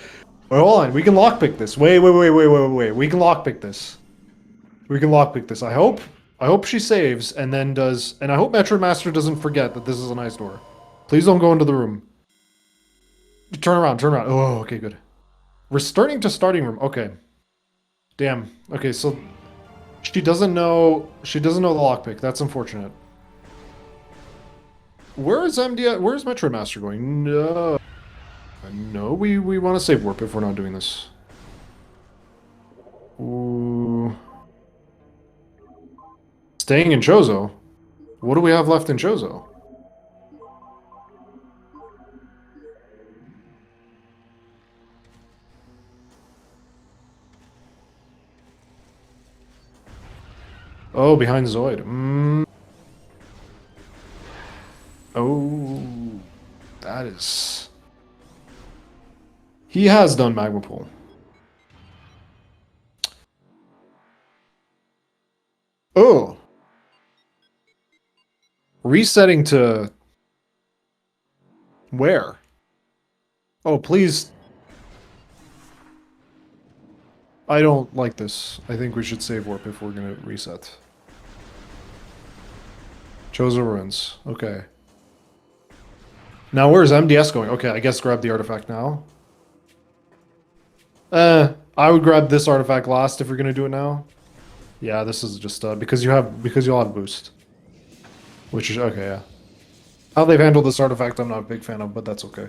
hold on. We can lockpick this. Wait. We can lockpick this. We can lockpick this. I hope she saves and then does... And I hope MetroidMaster doesn't forget that this is an ice door. Please don't go into the room. Turn around, turn around. Oh, okay, good. Returning to starting room. Okay. Damn. Okay, so... She doesn't know the lockpick. That's unfortunate. Where's MetroidMaster going? No. No, we want to save warp if we're not doing this. Ooh. Staying in Chozo? What do we have left in Chozo? Oh, behind Zoid. Oh, that is... He has done Magma Pull. Oh. Resetting to... Where? Oh, please. I don't like this. I think we should save warp if we're gonna reset. Chozo Ruins. Okay. Now where's MDS going? Okay, I guess grab the artifact now. I would grab this artifact last if you're gonna do it now. Yeah, this is just because you'll have boost. Which is okay, yeah. How they've handled this artifact I'm not a big fan of, but that's okay.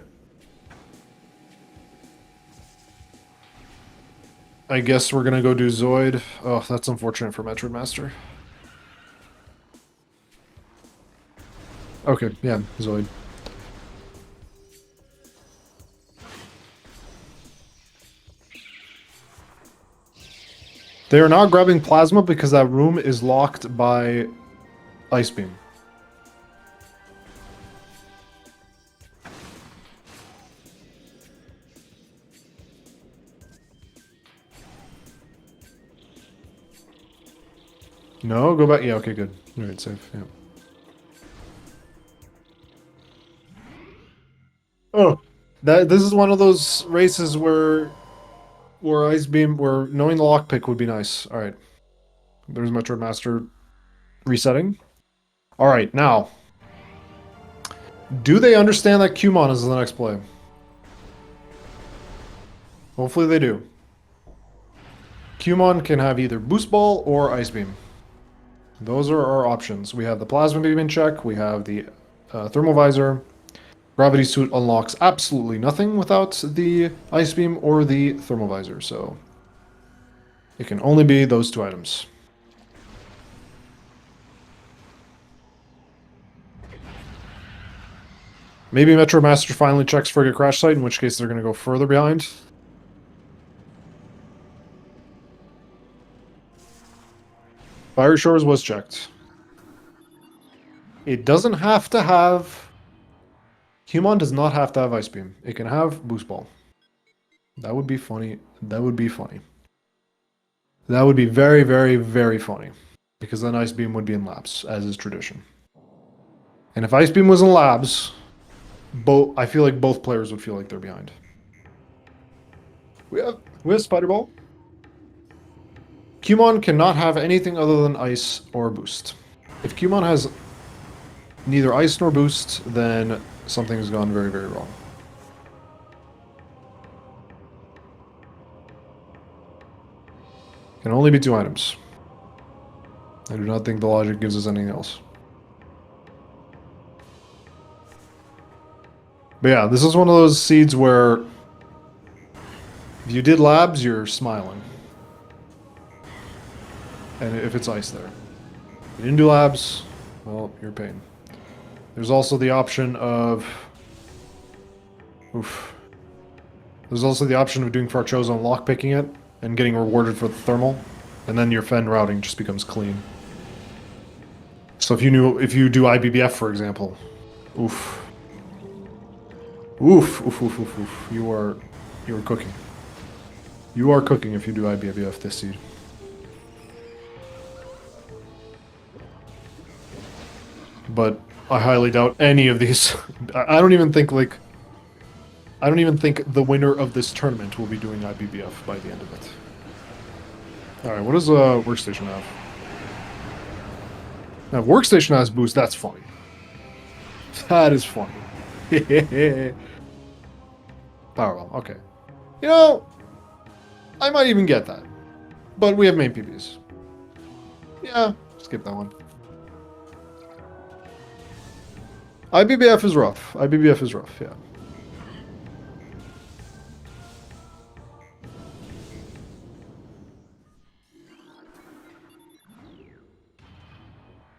I guess we're gonna go do Zoid. Oh, that's unfortunate for MetroidMaster. Okay, yeah, Zoid. They are not grabbing Plasma because that room is locked by Ice Beam. No, go back. Yeah, okay, good. All right, safe. Yeah. Oh, this is one of those races where ice beam, where knowing the lockpick would be nice. All right, there's MetroidMaster resetting. All right, now, do they understand that Cumon is the next play? Hopefully they do. Cumon can have either Boost Ball or Ice Beam. Those are our options. We have the Plasma Beam in check, we have the Thermal Visor. Gravity Suit unlocks absolutely nothing without the Ice Beam or the Thermal Visor, so it can only be those two items. Maybe MetroidMaster finally checks Frigate Crash Site, in which case they're going to go further behind. Fire Shores was checked. It doesn't have to have... Human does not have to have Ice Beam. It can have Boost Ball. That would be funny. That would be funny. That would be very, very, very funny. Because then Ice Beam would be in labs, as is tradition. And if Ice Beam was in labs, I feel like both players would feel like they're behind. We have Spider Ball. Cumon cannot have anything other than Ice or Boost. If Cumon has neither Ice nor Boost, then something's gone very, very wrong. Can only be two items. I do not think the logic gives us anything else. But yeah, this is one of those seeds where if you did labs, you're smiling. And if it's ice there. If you didn't do labs, well, you're pain. There's also the option of... Oof. There's also the option of doing Farchozo and lockpicking it, and getting rewarded for the thermal, and then your Fen routing just becomes clean. So if you do IBBF, for example, oof. Oof, oof, oof, oof, oof. You are cooking. You are cooking if you do IBBF this seed. But I highly doubt any of these. I don't even think the winner of this tournament will be doing IBBF by the end of it. Alright, what does Workstation have? Now, if Workstation has boost, that's funny. That is funny. Powerball, okay. You know, I might even get that. But we have main PBs. Yeah, skip that one. IBBF is rough. IBBF is rough, yeah.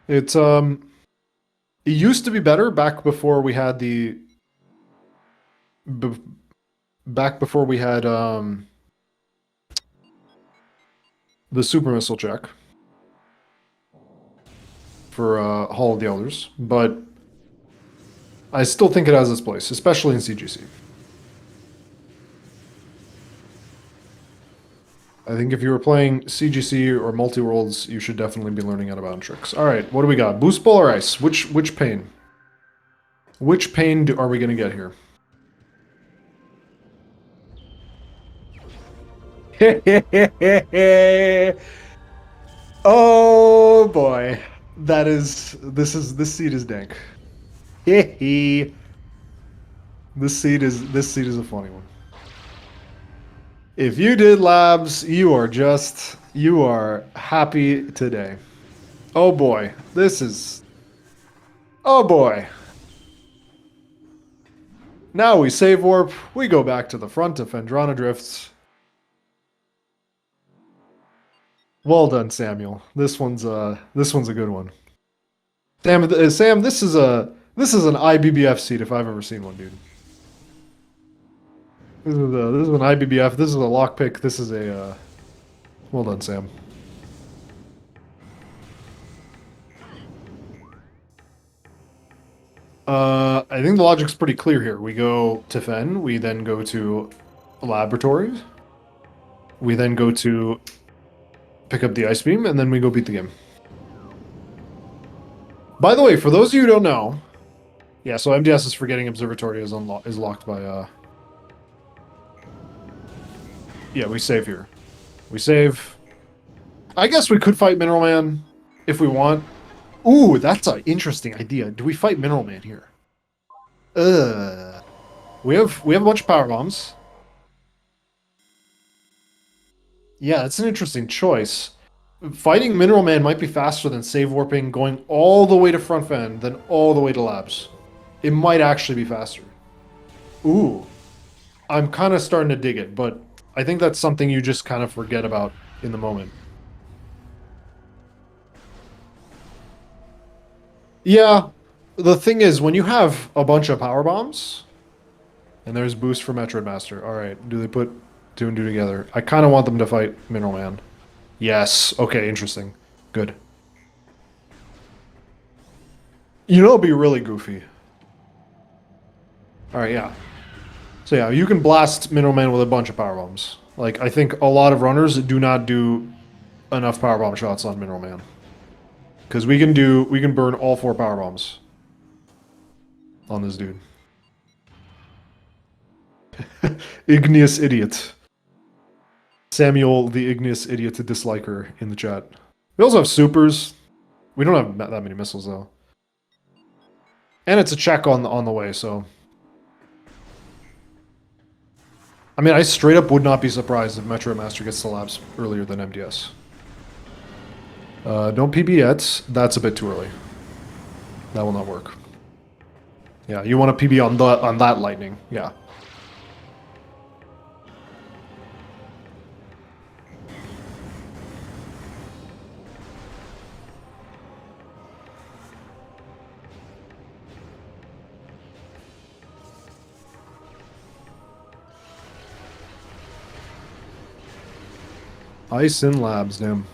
It used to be better back before we had the the super missile check for Hall of the Elders, but I still think it has its place, especially in CGC. I think if you were playing CGC or Multi-Worlds, you should definitely be learning out-of-bound tricks. Alright, what do we got? Boost Ball or Ice? Which pain? Which pain are we going to get here? Oh boy. This seed is dank. This seed is a funny one. If you did labs, you are happy today. Oh boy, oh boy. Now we save warp, we go back to the front of Phendrana Drifts. Well done, Samuel. This one's a good one. Sam, this is an IBBF seed if I've ever seen one, dude. This is an IBBF. This is a lockpick. This is a well done, Sam. I think the logic's pretty clear here. We go to Fen, we then go to laboratories, we then go to pick up the ice beam, and then we go beat the game. By the way, for those of you who don't know, yeah, so MDS's Forgetting Observatory is locked by yeah, we save here. We save. I guess we could fight Mineral Man if we want. Ooh, that's an interesting idea. Do we fight Mineral Man here? We have a bunch of power bombs. Yeah, that's an interesting choice. Fighting Mineral Man might be faster than save warping, going all the way to front fan, then all the way to labs. It might actually be faster. Ooh. I'm kind of starting to dig it, but I think that's something you just kind of forget about in the moment. Yeah, the thing is, when you have a bunch of power bombs, and there's boost for MetroidMaster. Alright, do they put two and two together? I kind of want them to fight Mineral Man. Yes, okay, interesting. Good. You know it'd be really goofy. Alright, yeah. So yeah, you can blast Mineral Man with a bunch of power bombs. Like, I think a lot of runners do not do enough power bomb shots on Mineral Man. Because we can burn all 4 power bombs on this dude. Igneous idiot. Samuel, the igneous idiot disliker in the chat. We also have supers. We don't have that many missiles though. And it's a check on the way, so. I mean, I straight up would not be surprised if MetroidMaster gets the labs earlier than MDS. Don't PB yet. That's a bit too early. That will not work. Yeah, you want to PB on that lightning. Yeah. Ice in labs, damn.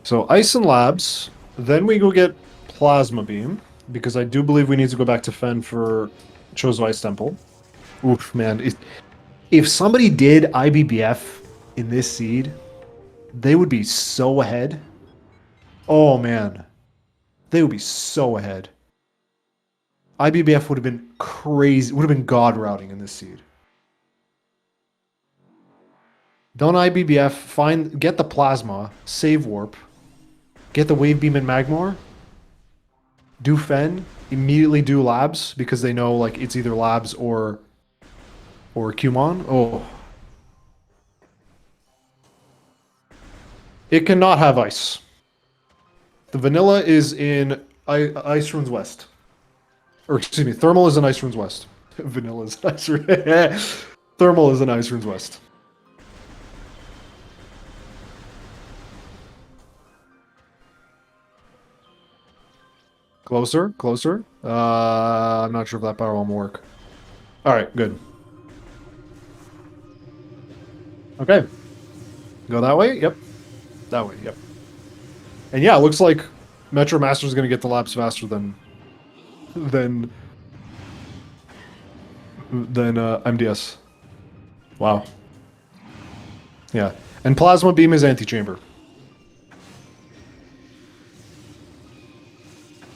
So ice and labs, then we go get plasma beam, because I do believe we need to go back to Fen for Chozo Ice Temple. Oof, man. If somebody did IBBF in this seed, they would be so ahead. Oh, man. They would be so ahead. IBBF would have been crazy. Would have been god routing in this seed. Don't IBBF. Get the plasma. Save warp. Get the wave beam and Magmor. Do Fen. Immediately do labs because they know like it's either labs or Qmon. Oh. It cannot have ice. The vanilla is in Ice Runes West. Or excuse me, thermal is in Ice Runes West. Vanilla is in Ice Runes. Thermal is in Ice Runes West. Closer, closer. I'm not sure if that power bomb will work. Alright, good. Okay. Go that way? Yep. That way, yep. And yeah, it looks like MetroidMaster is going to get the labs faster than MDS. Wow. Yeah. And Plasma Beam is anti-chamber.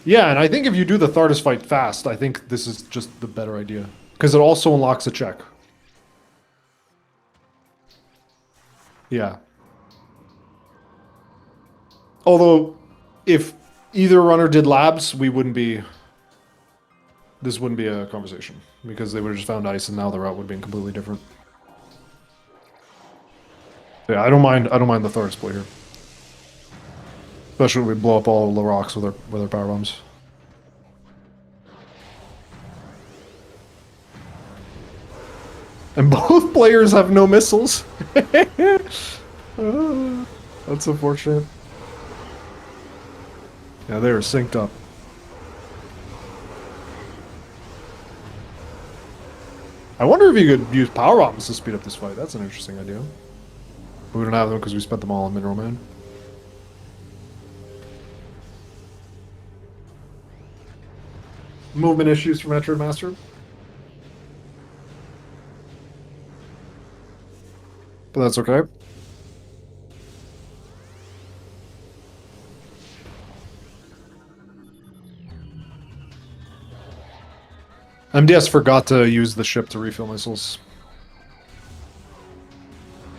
Yeah, and I think if you do the Thardus fight fast, I think this is just the better idea. Because it also unlocks a check. Yeah. Although, if either runner did labs, we wouldn't be... This wouldn't be a conversation. Because they would have just found ice and now the route would have been completely different. Yeah, I don't mind the Thardus play here. Especially when we blow up all the rocks with our power bombs. And both players have no missiles. That's unfortunate. Yeah, they are synced up. I wonder if you could use power bombs to speed up this fight. That's an interesting idea. But we don't have them because we spent them all on Mineral Man. Movement issues for MetroidMaster. but that's okay. MDS forgot to use the ship to refill missiles.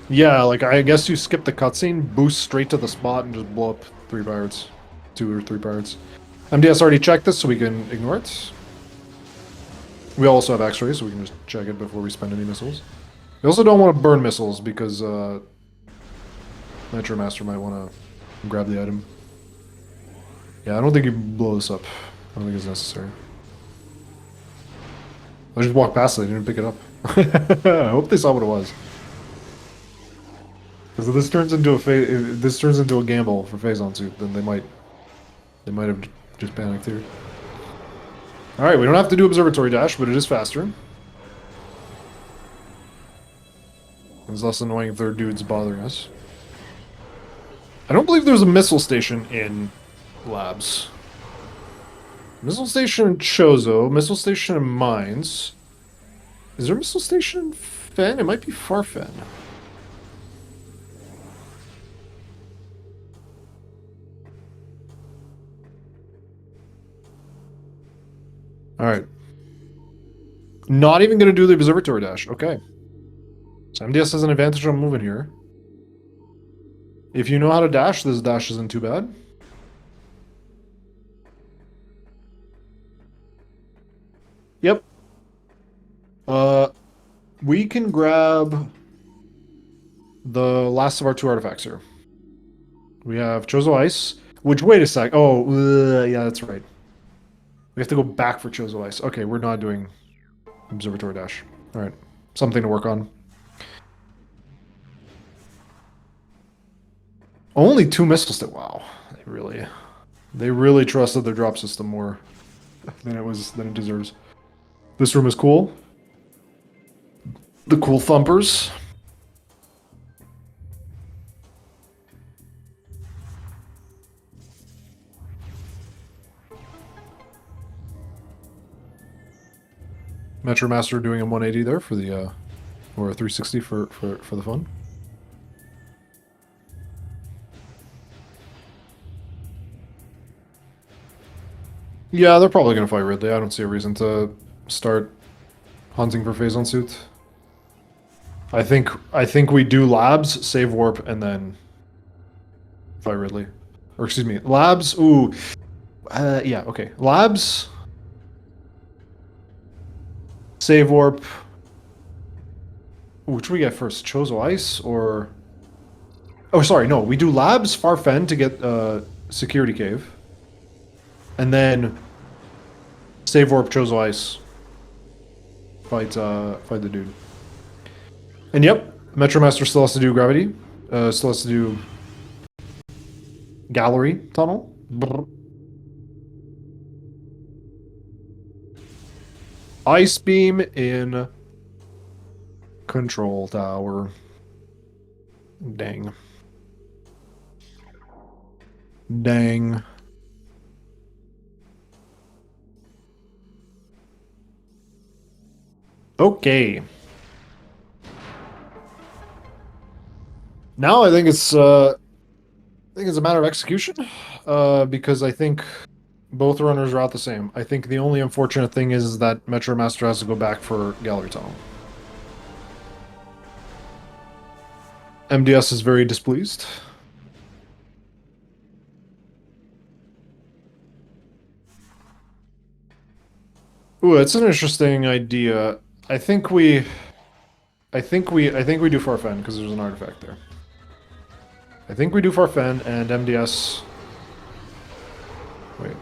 Yeah, like, I guess you skip the cutscene, boost straight to the spot, and just blow up 3 pirates. 2 or 3 pirates. MDS already checked this, so we can ignore it. We also have X-rays, so we can just check it before we spend any missiles. We also don't want to burn missiles, because, MetroidMaster might want to grab the item. Yeah, I don't think you blow this up. I don't think it's necessary. I just walked past it, I didn't pick it up. I hope they saw what it was. Because if this turns into a gamble for Phazon Suit, then they might have just panicked here. Alright, we don't have to do Observatory Dash, but it is faster. It's less annoying if there are dudes bothering us. I don't believe there's a missile station in Labs. Missile station in Chozo, missile station in Mines. Is there a missile station in Fen? It might be Farfen. Alright. Not even going to do the Observatory Dash. Okay. So MDS has an advantage on moving here. If you know how to dash, this dash isn't too bad. Yep. We can grab the last of our 2 artifacts here. We have Chozo Ice, which, wait a sec. Oh, yeah, that's right. We have to go back for Chozo Ice. Okay, we're not doing Observatory Dash. Alright, something to work on. Only 2 missiles. Wow, they really trusted their drop system more than it deserves. This room is cool. The cool thumpers. MetroidMaster doing a 180 there for the or a 360 for the fun. Yeah, they're probably gonna fight Ridley. I don't see a reason to start hunting for Phazon Suit. I think we do Labs, save warp, and then fight Ridley. Or excuse me, Labs. Ooh, yeah, okay. Labs, save warp. Ooh, which we get first, Chozo Ice or? Oh, sorry, no. We do Labs, Farfen to get Security Cave, and then save warp, Chozo Ice. Fight the dude. And yep, MetroidMaster still has to do Gravity. Still has to do Gallery Tunnel. Brr. Ice Beam in Control Tower. Dang. Dang. Okay. Now I think it's a matter of execution, because I think both runners are out the same. I think the only unfortunate thing is that MetroidMaster has to go back for Gallery Tunnel. MDS is very displeased. Ooh, it's an interesting idea. I think we do Farfen because there's an artifact there. I think we do Farfen and MDS. Wait.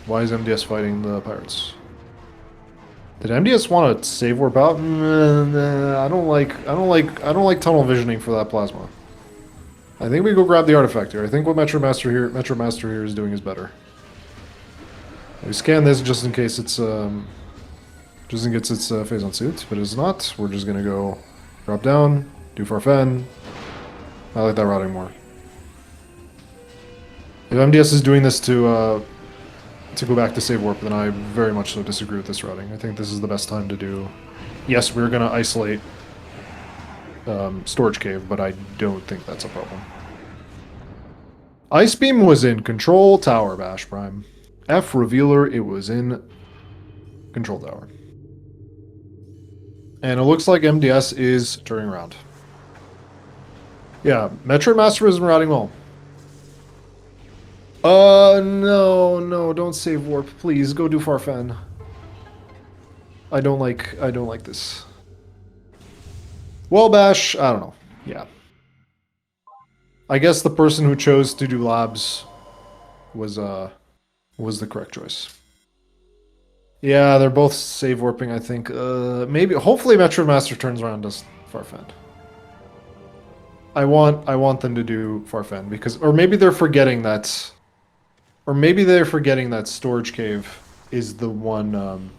Why is MDS fighting the pirates? Did MDS want to save warp out? I don't like tunnel visioning for that plasma. I think we go grab the artifact here. I think what MetroidMaster here is doing is better. We scan this just in case it's Phazon Suit, but it's not. We're just gonna go drop down, do Farfen. I like that routing more. If MDS is doing this to go back to save warp, then I very much so disagree with this routing. I think this is the best time to do. Yes, we're gonna isolate storage cave, but I don't think that's a problem. Ice Beam was in Control Tower, Bash Prime. F Revealer, it was in Control Tower. And it looks like MDS is turning around. Yeah, MetroidMaster isn't routing well. No, don't save warp, please. Go do Farfen. I don't like this. Well, Bash, I don't know. Yeah. I guess the person who chose to do labs was the correct choice. Yeah, they're both save warping, I think. Maybe, hopefully MetroidMaster turns around and does Farfen. I want them to do Farfen because, or maybe they're forgetting that storage cave is the one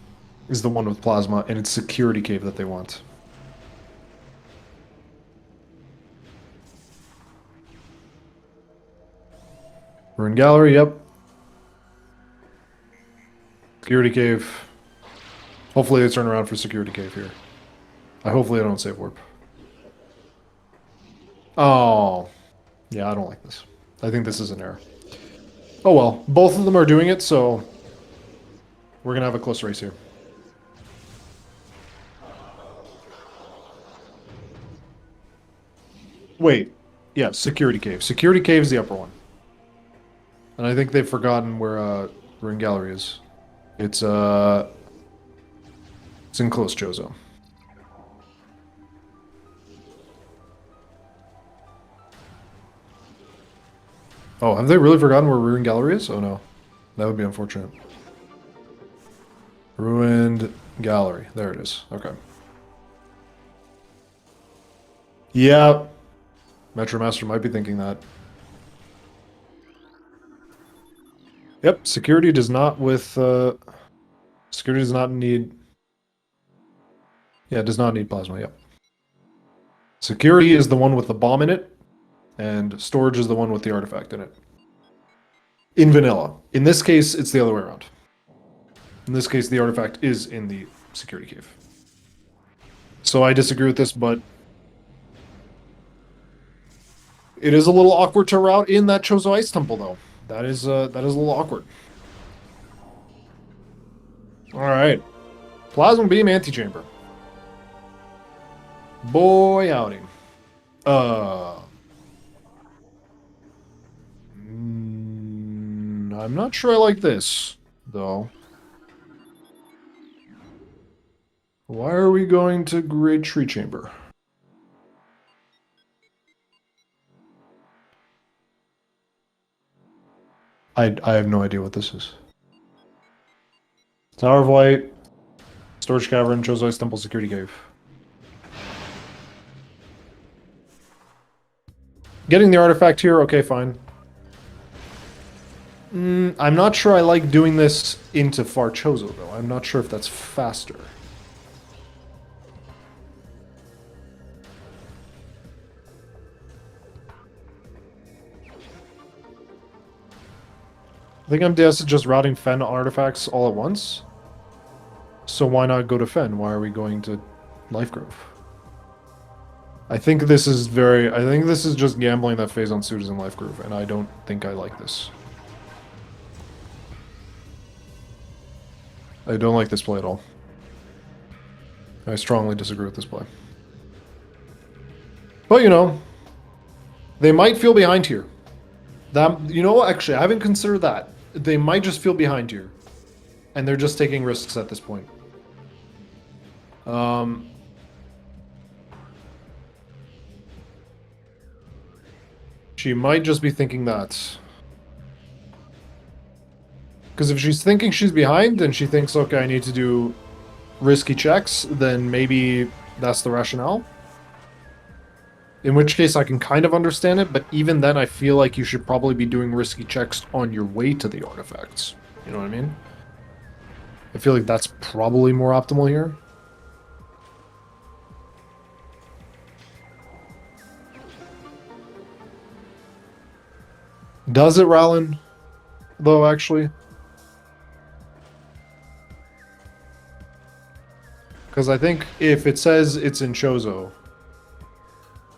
with plasma, and it's security cave that they want. Ruin gallery, yep. Security cave. Hopefully they turn around for security cave here. Hopefully I don't save warp. Oh. Yeah, I don't like this. I think this is an error. Oh well, both of them are doing it, so we're gonna have a close race here. Wait. Yeah, security cave. Security cave is the upper one. And I think they've forgotten where Ruin Gallery is. It's in close Chozo. Oh, have they really forgotten where Ruin Gallery is? Oh no. That would be unfortunate. Ruined Gallery. There it is. Okay. Yeah. MetroidMaster might be thinking that. Yep, security does not security does not need... Yeah, it does not need plasma, yep. Security is the one with the bomb in it, and storage is the one with the artifact in it. In vanilla. In this case, it's the other way around. In this case, the artifact is in the security cave. So I disagree with this, but it is a little awkward to route in that Chozo Ice Temple, though. That is a little awkward. All right, Plasma Beam Antechamber. Boy howdy. I'm not sure I like this, though. Why are we going to Great Tree Chamber? I have no idea what this is. Tower of Light, Storage Cavern, Chozo Ice Temple, Security Cave. Getting the artifact here, okay, fine. I'm not sure I like doing this into Far Chozo, though. I'm not sure if that's faster. I think MDS is just routing Fen artifacts all at once. So why not go to Fen? Why are we going to Life Grove? I think this is just gambling that Phazon Suit is in Life Grove, and I don't think I like this. I don't like this play at all. I strongly disagree with this play. But, you know, they might feel behind here. You know what? Actually, I haven't considered that. They might just feel behind here. And they're just taking risks at this point. She might just be thinking that. Because if she's thinking she's behind, and she thinks, okay, I need to do risky checks, then maybe that's the rationale. In which case, I can kind of understand it, but even then, I feel like you should probably be doing risky checks on your way to the artifacts. You know what I mean? I feel like that's probably more optimal here. Does it, Rowlin? Though, actually? Because I think if it says it's in Chozo,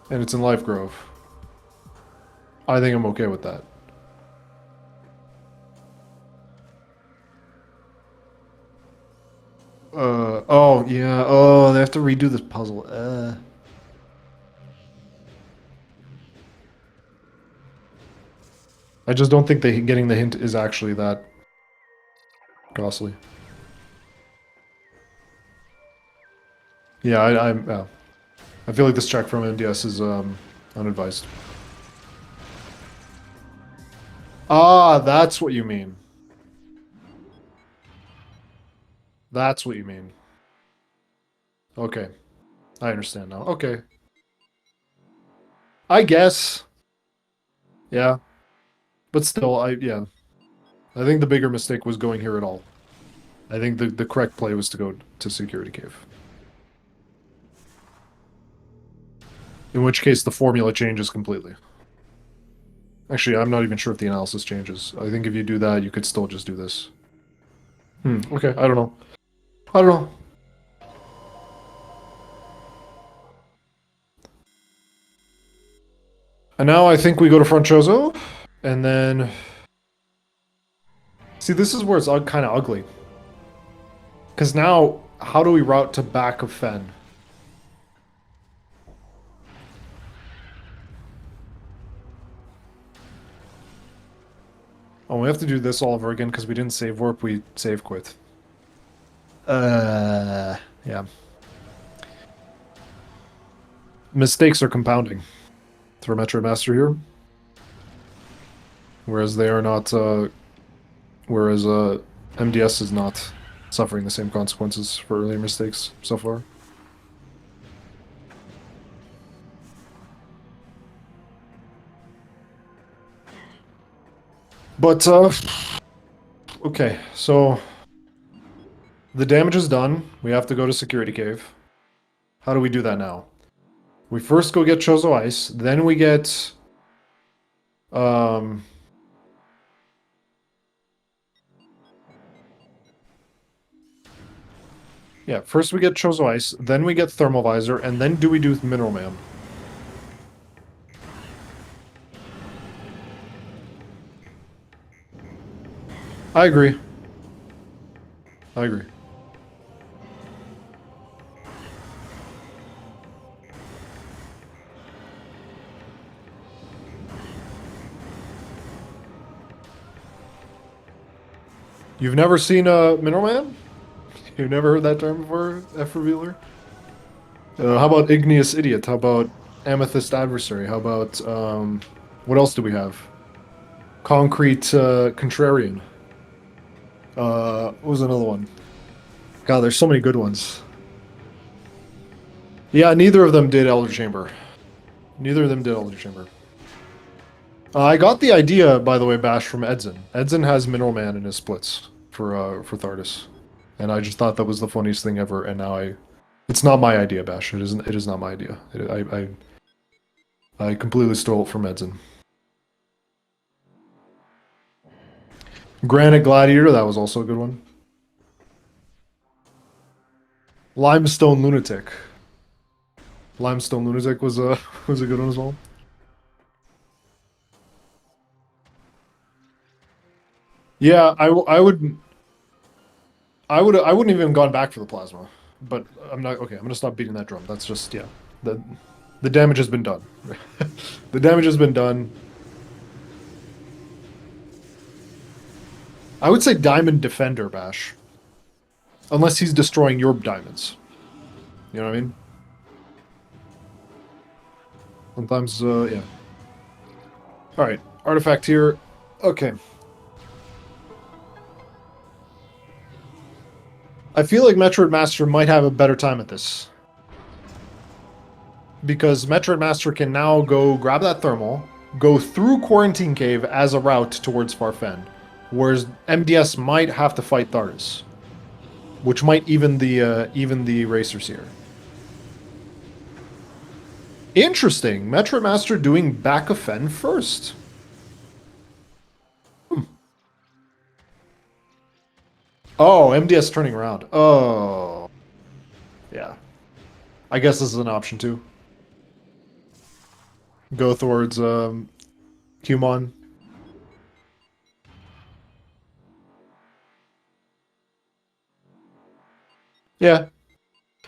And it's in Life Grove. I think I'm okay with that. Oh, yeah. Oh, they have to redo this puzzle. I just don't think getting the hint is actually that costly. Yeah, I feel like this check from MDS is unadvised. Ah, that's what you mean. That's what you mean. Okay, I understand now. Okay, I guess. Yeah, but still, yeah. I think the bigger mistake was going here at all. I think the correct play was to go to Security Cave. In which case, the formula changes completely. Actually, I'm not even sure if the analysis changes. I think if you do that, you could still just do this. Okay, I don't know. I don't know. And now I think we go to Front Chozo, and then... See, this is where it's kind of ugly. Because now, how do we route to back of Fen? Oh, we have to do this all over again because we didn't save warp, we save quit. Yeah. Mistakes are compounding for MetroidMaster here. Whereas they are not, whereas MDS is not suffering the same consequences for earlier mistakes so far. But, okay, so the damage is done. We have to go to Security Cave. How do we do that now? We first go get Chozo Ice, then we get, yeah, first we get Chozo Ice, then we get Thermal Visor, and then do we do Mineral Man? I agree. I agree. You've never seen a Mineral Man? You've never heard that term before, F Revealer? How about Igneous Idiot? How about Amethyst Adversary? How about, what else do we have? Concrete Contrarian. What was another one? God, there's so many good ones. Yeah, neither of them did Elder Chamber. Neither of them did Elder Chamber. I got the idea, by the way, Bash, from Edson. Edson has Mineral Man in his splits for Thardis. And I just thought that was the funniest thing ever, and now it's not my idea, Bash. It isn't. It is not my idea. I completely stole it from Edson. Granite Gladiator, that was also a good one. Limestone Lunatic. Limestone Lunatic was a was a good one as well. Yeah, I wouldn't even have gone back for the plasma, but I'm not okay. I'm gonna stop beating that drum. That's just yeah. The damage has been done. The damage has been done. I would say Diamond Defender Bash, unless he's destroying your diamonds. You know what I mean? Sometimes yeah. All right, artifact here. Okay. I feel like MetroidMaster might have a better time at this. Because MetroidMaster can now go grab that thermal, go through Quarantine Cave as a route towards Farfen. Whereas MDS might have to fight Thardis. Which might even the racers here. Interesting. MetroidMaster doing back of Fen first. Oh, MDS turning around. Oh. Yeah. I guess this is an option too. go towards Humon. Yeah,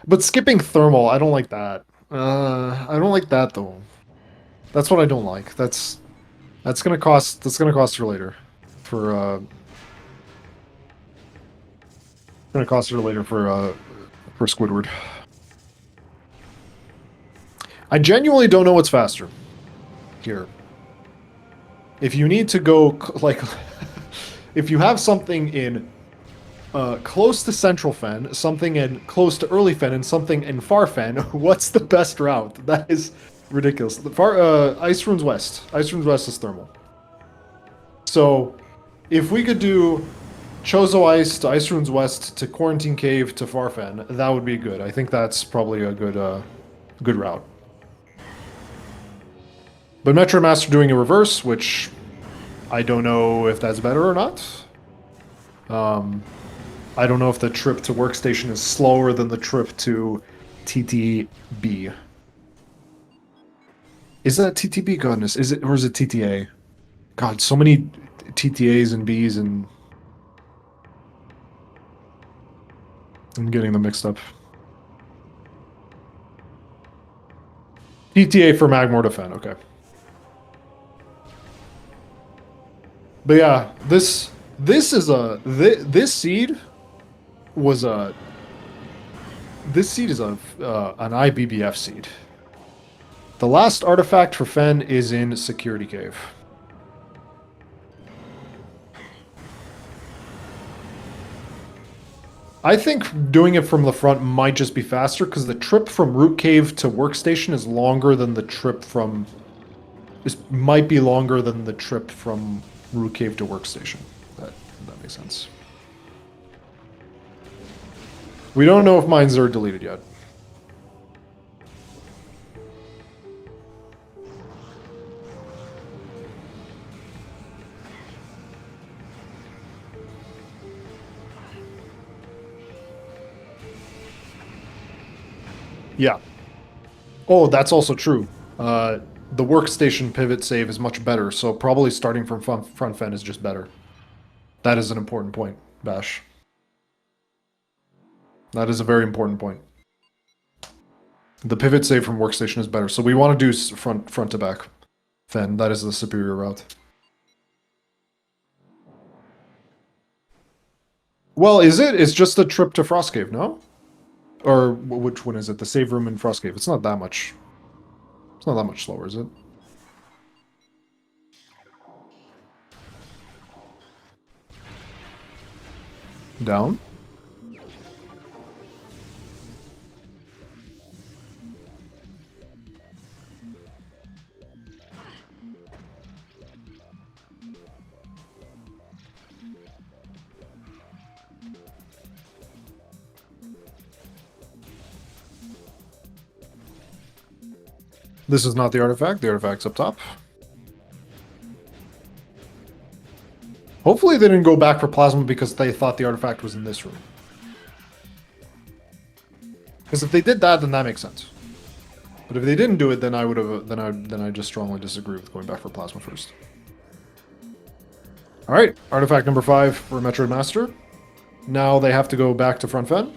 but skipping thermal, I don't like that. I don't like that though. That's what I don't like. That's gonna cost her later. Gonna cost her later for Squidward. I genuinely don't know what's faster here. If you need to go like, if you have something in close to Central Fen, something in close to Early Fen, and something in Far Fen, what's the best route? That is ridiculous. The Ice Runes West. Ice Runes West is thermal. So, if we could do Chozo Ice to Ice Runes West to Quarantine Cave to Farfen, that would be good. I think that's probably a good route. But MetroidMaster doing a reverse, which I don't know if that's better or not. I don't know if the trip to Workstation is slower than the trip to TTB. Is that TTB? Goodness, is it, or is it TTA? God, so many TTAs and Bs, and I'm getting them mixed up. TTA for Magmortifen, okay. But yeah, this is a this seed was a this seed is a an IBBF seed. The last artifact for Fen is in Security Cave. I think doing it from the front might just be faster because the trip from Root Cave to Workstation is longer than the trip from. This might be longer than the trip from Root Cave to Workstation. That makes sense. We don't know if mines are deleted yet. Yeah. Oh, that's also true. The Workstation pivot save is much better, so probably starting from front Fen is just better. That is an important point, Bash. That is a very important point. The pivot save from Workstation is better, so we want to do front to back Fen. That is the superior route. Well, is it? It's just a trip to Frost Cave, no? Or which one is it? The save room in Frost Cave. It's not that much. It's not that much slower, is it? Down? This is not the artifact. The artifact's up top. Hopefully they didn't go back for plasma because they thought the artifact was in this room. Because if they did that, then that makes sense. But if they didn't do it, then I would have. Then I just strongly disagree with going back for plasma first. All right, artifact number 5 for MetroidMaster. Now they have to go back to Front Fen,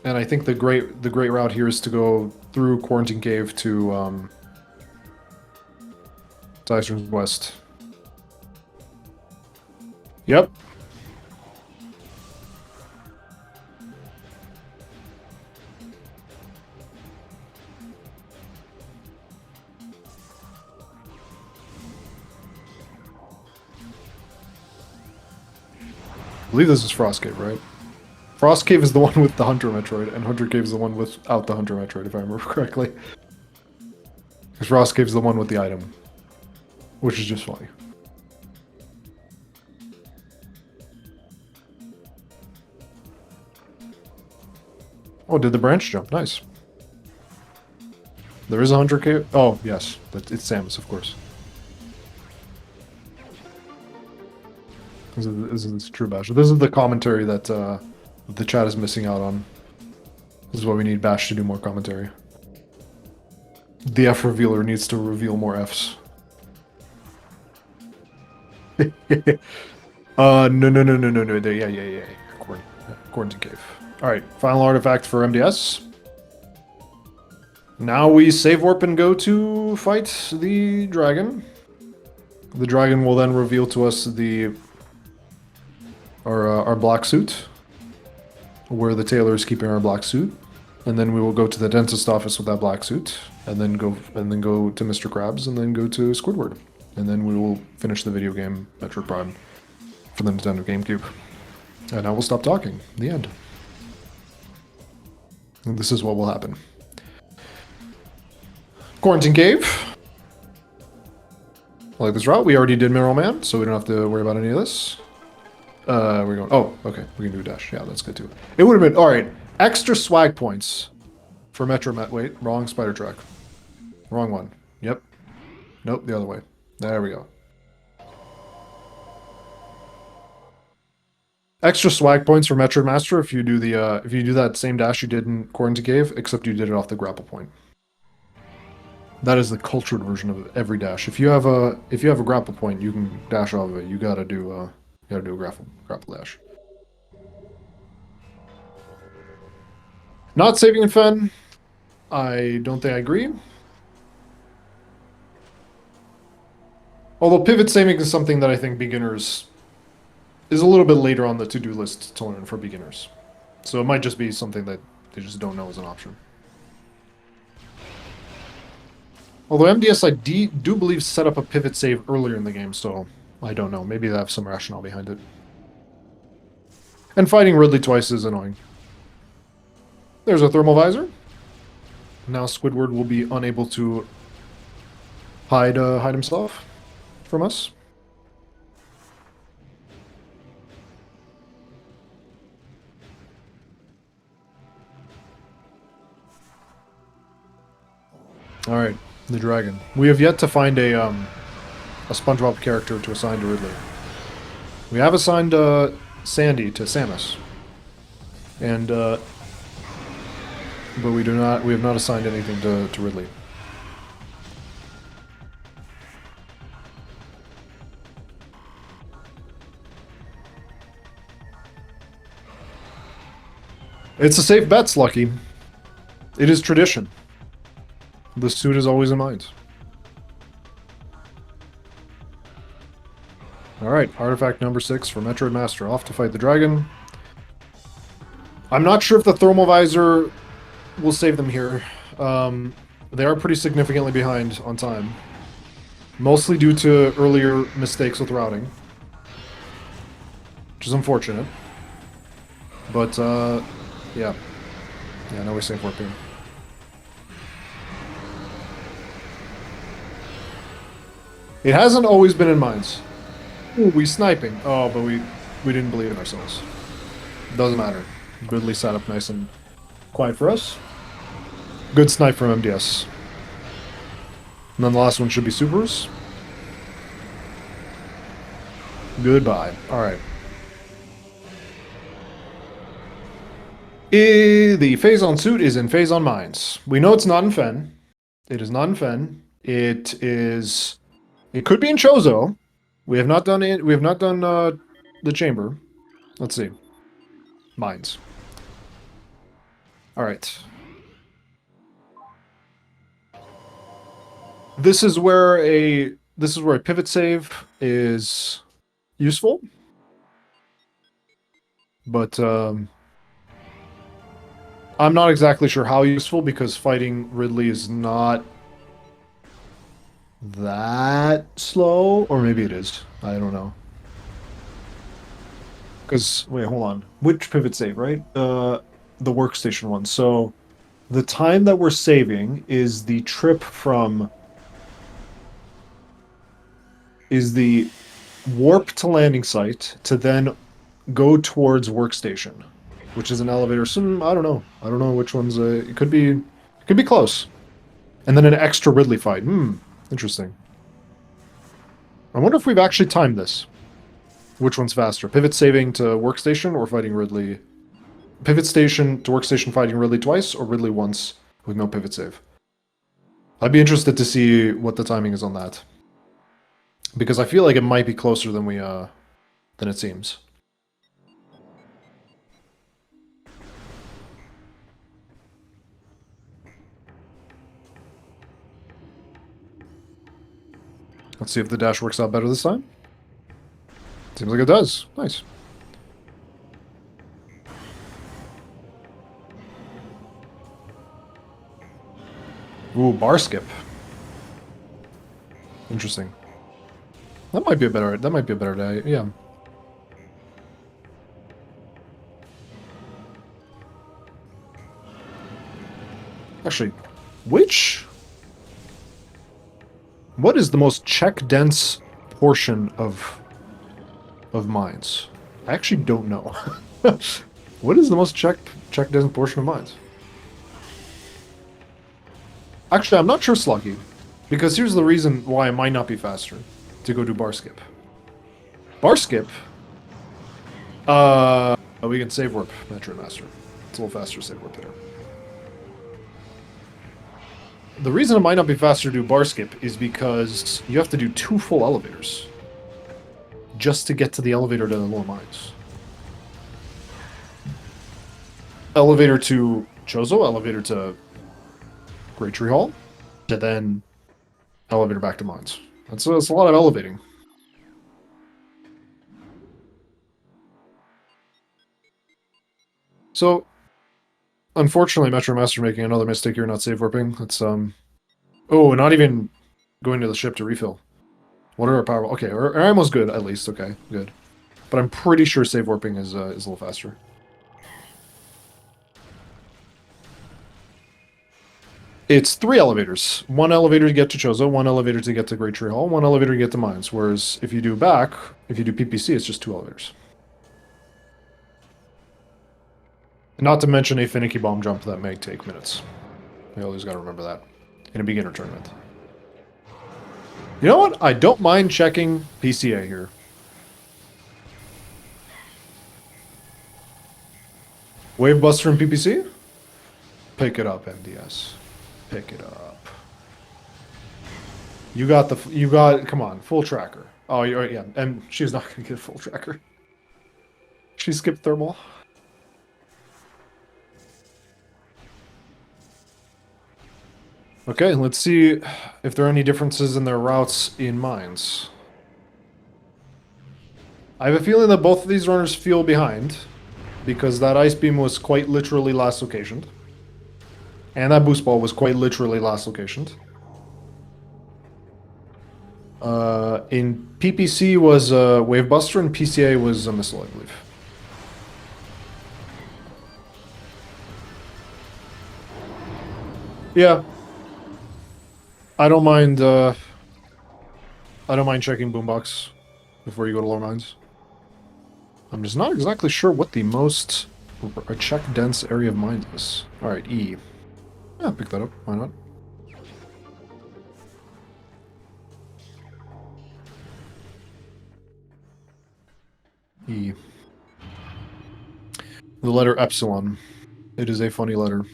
and I think the great route here is to go through Quarantine Cave to Ice Runes West. Yep. I believe this is Frost Cave, right? Frost Cave is the one with the Hunter Metroid, and Hunter Cave is the one without the Hunter Metroid, if I remember correctly. Because Frost Cave is the one with the item. Which is just funny. Oh, did the branch jump? Nice. There is a Hunter Cave? Oh, yes. It's Samus, of course. This is true, Bash. This is the commentary that the chat is missing out on. This is why we need Bash to do more commentary. The F revealer needs to reveal more Fs. No. Yeah. Quarantine cave. Alright, final artifact for MDS. Now we save warp and go to fight the dragon. The dragon will then reveal to us our black suit, where the tailor is keeping our black suit, and then we will go to the dentist office with that black suit, and then go to Mr. Krabs, and then go to Squidward, and then we will finish the video game Metroid Prime for the Nintendo GameCube, and I will stop talking. The end. And this is what will happen. Quarantine Cave. I like this route. We already did Mineral Man, so we don't have to worry about any of this. We're going... Oh, okay. We can do a dash. Yeah, that's good too. It would have been... Alright. Extra swag points for Wait, wrong spider track. Wrong one. Yep. Nope, the other way. There we go. Extra swag points for MetroidMaster if you do the if you do that same dash you did in Quarantine Cave, except you did it off the grapple point. That is the cultured version of every dash. If you have a grapple point, you can dash off of it. You gotta do a grapple dash. Not saving in Fen. I don't think I agree. Although pivot saving is something that I think beginners is a little bit later on the to-do list to learn for beginners. So it might just be something that they just don't know as an option. Although MDS, I do believe, set up a pivot save earlier in the game, so I don't know. Maybe they have some rationale behind it. And fighting Ridley twice is annoying. There's a thermal visor. Now Squidward will be unable to hide himself from us. All right. The dragon. We have yet to find a SpongeBob character to assign to Ridley. We have assigned Sandy to Samus, and but we have not assigned anything to Ridley. It's a safe bet, Lucky. It is tradition. The suit is always in mind. Alright, artifact number 6 for MetroidMaster. Off to fight the dragon. I'm not sure if the thermal visor will save them here. They are pretty significantly behind on time. Mostly due to earlier mistakes with routing. Which is unfortunate. But, yeah. Yeah, now we save warp here. It hasn't always been in mines. Ooh, we sniping. Oh, but we didn't believe in ourselves. Doesn't matter. Ridley sat up nice and quiet for us. Good snipe from MDS. And then the last one should be supers. Goodbye. Alright. The phase on suit is in phase on mines. We know it's not in Fen. It is not in Fen. It is... It could be in Chozo. We have not done it. We have not done the chamber. Let's see. Mines. All right. This is where a pivot save is useful, but I'm not exactly sure how useful because fighting Ridley is not that slow, or maybe it is. I don't know. Because wait, hold on. Which pivot save, right? The workstation one. So the time that we're saving is the trip from the warp to landing site to then go towards workstation, which is an elevator. Some I don't know. I don't know which one's. It could be close. And then an extra Ridley fight. Interesting. I wonder if we've actually timed this. Which one's faster? Pivot saving to workstation or fighting Ridley? Pivot station to workstation fighting Ridley twice or Ridley once with no pivot save? I'd be interested to see what the timing is on that. Because I feel like it might be closer than than it seems. Let's see if the dash works out better this time. Seems like it does. Nice. Ooh, bar skip. Interesting. That might be a better day. Yeah. Actually, what is the most check dense portion of mines? I actually don't know. What is the most check dense portion of mines? Actually, I'm not sure, Sluggy. Because here's the reason why it might not be faster to go do bar skip. Bar skip, we can save warp MetroidMaster. It's a little faster save warp there. The reason it might not be faster to do bar skip is because you have to do 2 full elevators just to get to the elevator to the lower mines. Elevator to Chozo, elevator to Great Tree Hall, and then elevator back to mines. That's a lot of elevating. So, unfortunately, MetroidMaster making another mistake here, not save warping. It's oh, not even going to the ship to refill. What are our power? Okay, our ammo's good at least. Okay, good. But I'm pretty sure save warping is a little faster. It's 3 elevators. 1 elevator to get to Chozo, 1 elevator to get to Great Tree Hall, 1 elevator to get to mines. Whereas if you do PPC, it's just 2 elevators. Not to mention a finicky bomb jump that may take minutes. You always gotta remember that in a beginner tournament. You know what? I don't mind checking PCA here. Wave Buster and PPC? Pick it up, MDS. Pick it up. You got, come on, full tracker. Oh, yeah, and she's not gonna get a full tracker. She skipped thermal. Okay, let's see if there are any differences in their routes in mines. I have a feeling that both of these runners feel behind, because that ice beam was quite literally last locationed. And that boost ball was quite literally last locationed. In PPC was a Wave Buster, and PCA was a missile, I believe. Yeah. I don't mind checking Boombox before you go to lower mines. I'm just not exactly sure what the most check dense area of mines is. Alright, E. Yeah, pick that up. Why not? E. The letter Epsilon. It is a funny letter.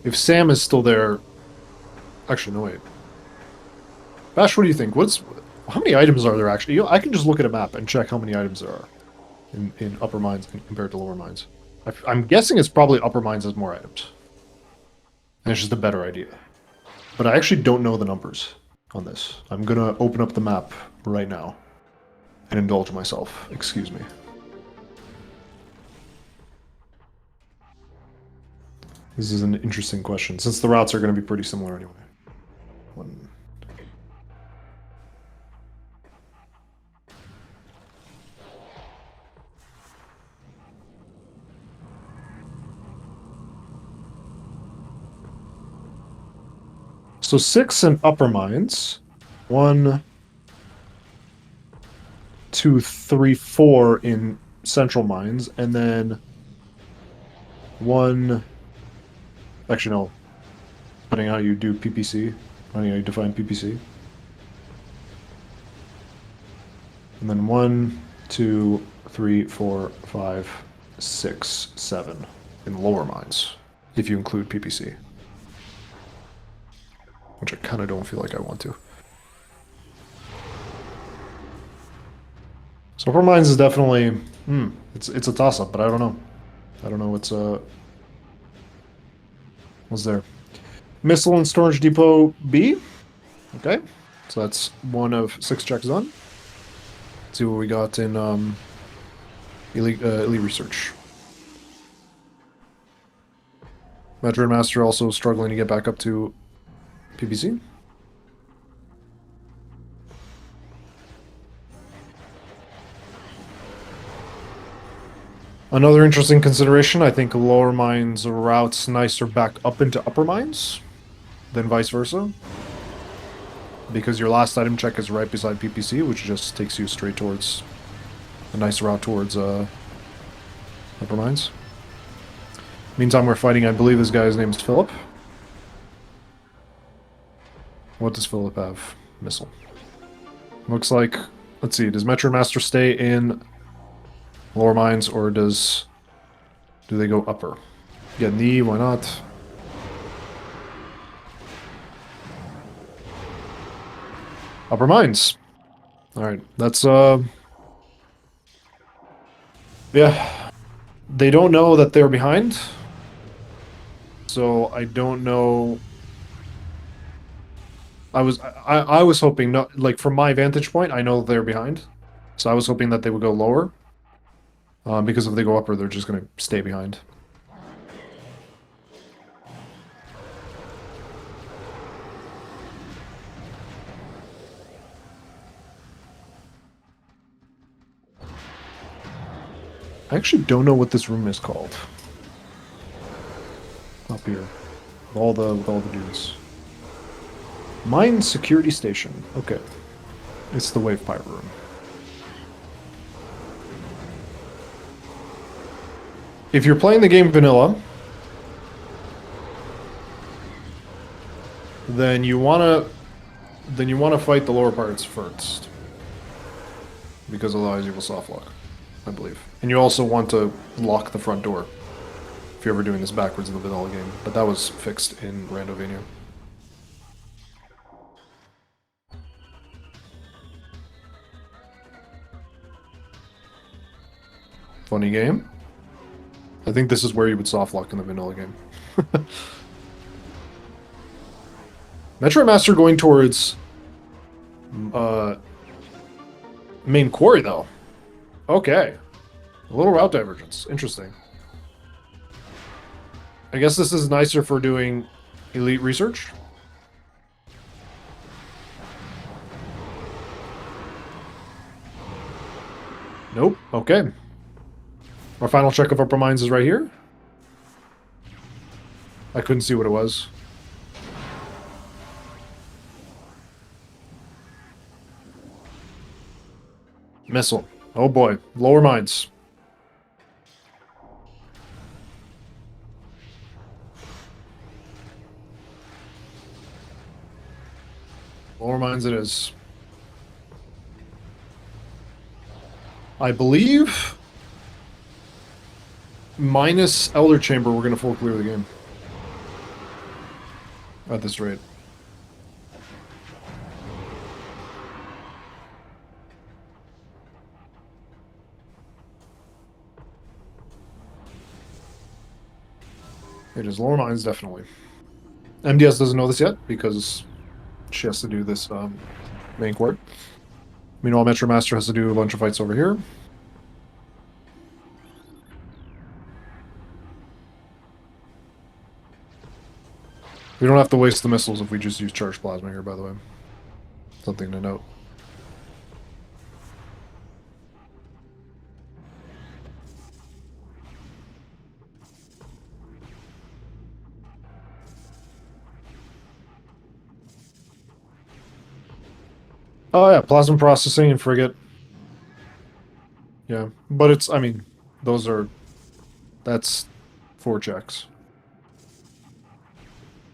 If Sam is still there... Actually, no, wait. Bash, what do you think? How many items are there actually? You know, I can just look at a map and check how many items there are in upper mines compared to lower mines. I'm guessing it's probably upper mines has more items. And it's just a better idea. But I actually don't know the numbers on this. I'm gonna open up the map right now and indulge myself. Excuse me. This is an interesting question, since the routes are going to be pretty similar anyway. So 6 in upper mines. 1, 2, 3, 4 in central mines, and then 1... Actually, no. Depending on how you do PPC. Depending on how you define PPC. And then 1, 2, 3, 4, 5, 6, 7 in lower mines, if you include PPC. Which I kind of don't feel like I want to. So upper mines is definitely, it's a toss-up, but I don't know. I don't know what's there. Missile and Storage Depot B. Okay, so that's 1 of 6 checks done. Let's see what we got in elite research. MetroidMaster also struggling to get back up to PPC. Another interesting consideration, I think lower mines routes nicer back up into upper mines than vice versa. Because your last item check is right beside PPC, which just takes you straight towards a nice route towards upper mines. Meantime, we're fighting, I believe this guy's name is Philip. What does Philip have? Missile. Looks like, let's see, does MetroidMaster stay in lower mines or do they go upper? Yeah, knee, why not? Upper mines. Alright, that's yeah. They don't know that they're behind. So I don't know. I was hoping not, like, from my vantage point, I know they're behind. So I was hoping that they would go lower. Because if they go upper, they're just gonna stay behind. I actually don't know what this room is called. Up here. With all the dudes. Mine security station. Okay. It's the wave pirate room. If you're playing the game vanilla, then you wanna fight the lower parts first. Because otherwise you will soft lock, I believe. And you also want to lock the front door if you're ever doing this backwards in the vanilla game. But that was fixed in Randomizer. Funny game. I think this is where you would soft lock in the vanilla game. MetroidMaster going towards main quarry though. Okay. A little route divergence. Interesting. I guess this is nicer for doing elite research. Nope. Okay. Our final check of upper mines is right here. I couldn't see what it was. Missile. Oh boy. Lower mines. Lower mines it is. I believe minus Elder Chamber, we're going to full clear the game. At this rate. It is lower mines, definitely. MDS doesn't know this yet, because she has to do this main court. Meanwhile, MetroidMaster has to do a bunch of fights over here. We don't have to waste the missiles if we just use charged plasma here, by the way. Something to note. Oh yeah, plasma processing and frigate. Yeah, but it's, I mean, that's 4 checks.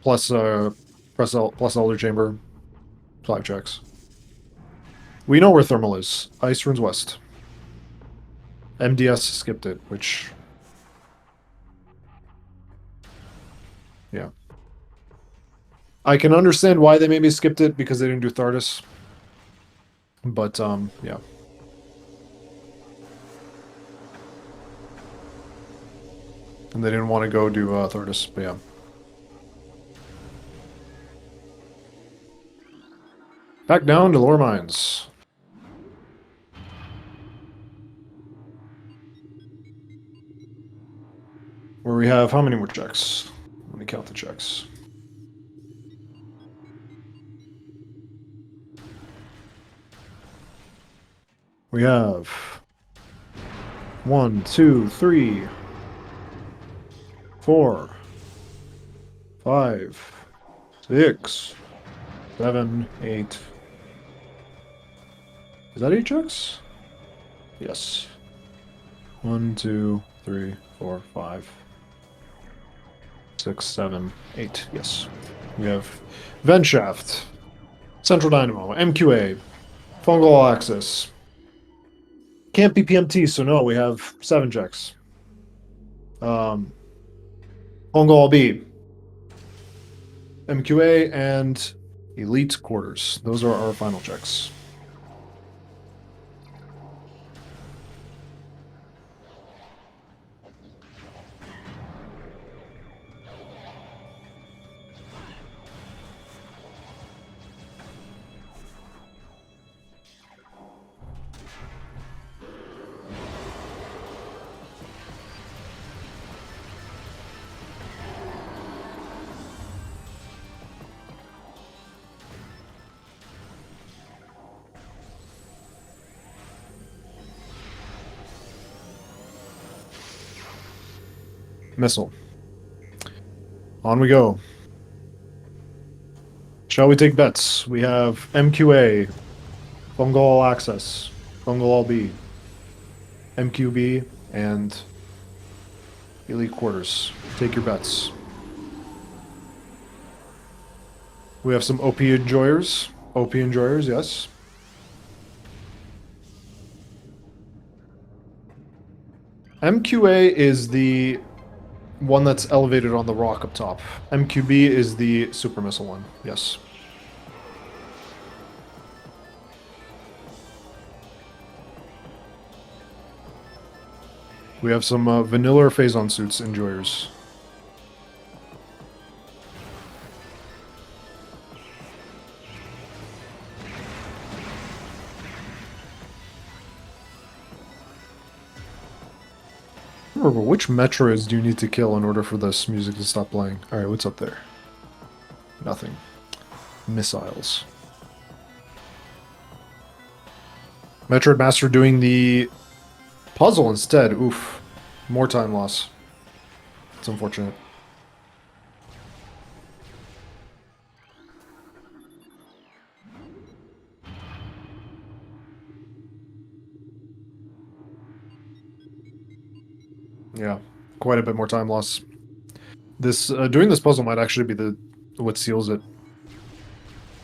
Plus Elder Chamber, 5 checks. We know where thermal is. Ice runes west. MDS skipped it, which... Yeah. I can understand why they maybe skipped it, because they didn't do Thardus. But, yeah. And they didn't want to go do Thardus, but yeah. Back down to Lower Mines. Where we have how many more checks? Let me count the checks. We have 1, 2, 3, 4, 5, 6, 7, 8. Is that 8 checks? Yes. 1, 2, 3, 4, 5, 6, 7, 8. Yes. We have Ventshaft, Central Dynamo, MQA, Fungal Axis. Can't be PMT, so no, we have 7 checks. Fungal B, MQA, and Elite Quarters. Those are our final checks. Missile. On we go. Shall we take bets? We have MQA, Fungal Access, Fungal LB, MQB, and Elite Quarters. Take your bets. We have some OP enjoyers. OP enjoyers, yes. MQA is the one that's elevated on the rock up top. MQB is the super missile one, yes. We have some vanilla Phazon suits enjoyers. Remember, which Metroids do you need to kill in order for this music to stop playing? Alright, what's up there? Nothing. Missiles. MetroidMaster doing the puzzle instead. Oof. More time loss. It's unfortunate. Yeah, quite a bit more time loss. This doing this puzzle might actually be the what seals it,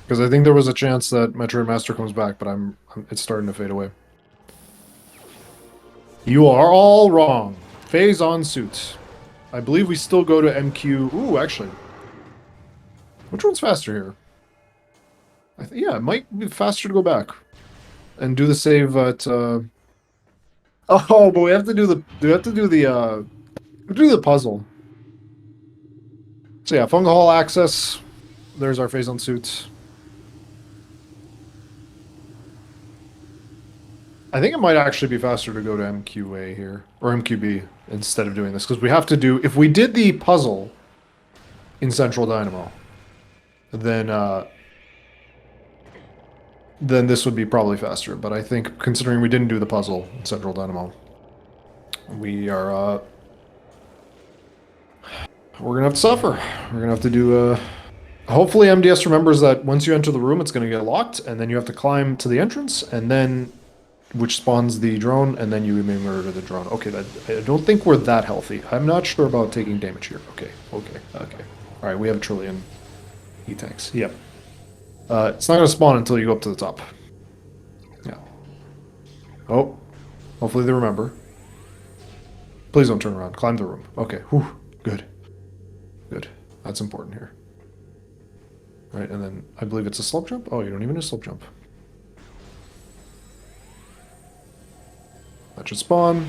because I think there was a chance that MetroidMaster comes back, but it's starting to fade away. You are all wrong. Phazon suit. I believe we still go to MQ. Ooh, actually, which one's faster here? Yeah, it might be faster to go back and do the save at. Oh, but we have to do the puzzle. So yeah, Fungal Hall access. There's our Phazon suits. I think it might actually be faster to go to MQA here, or MQB, instead of doing this, because we have to do... If we did the puzzle in Central Dynamo, then this would be probably faster. But I think, considering we didn't do the puzzle in Central Dynamo, we are... we're gonna have to suffer. We're gonna have to do... Hopefully MDS remembers that once you enter the room, it's gonna get locked, and then you have to climb to the entrance, and then... which spawns the drone, and then you may murder the drone. Okay, I don't think we're that healthy. I'm not sure about taking damage here. Okay. Alright, we have a trillion E-tanks. Yep. It's not going to spawn until you go up to the top. Oh, hopefully they remember. Please don't turn around. Climb the room. Okay, whew. Good. Good. That's important here. Right, and then I believe it's a slope jump? Oh, you don't even need a slope jump. That should spawn.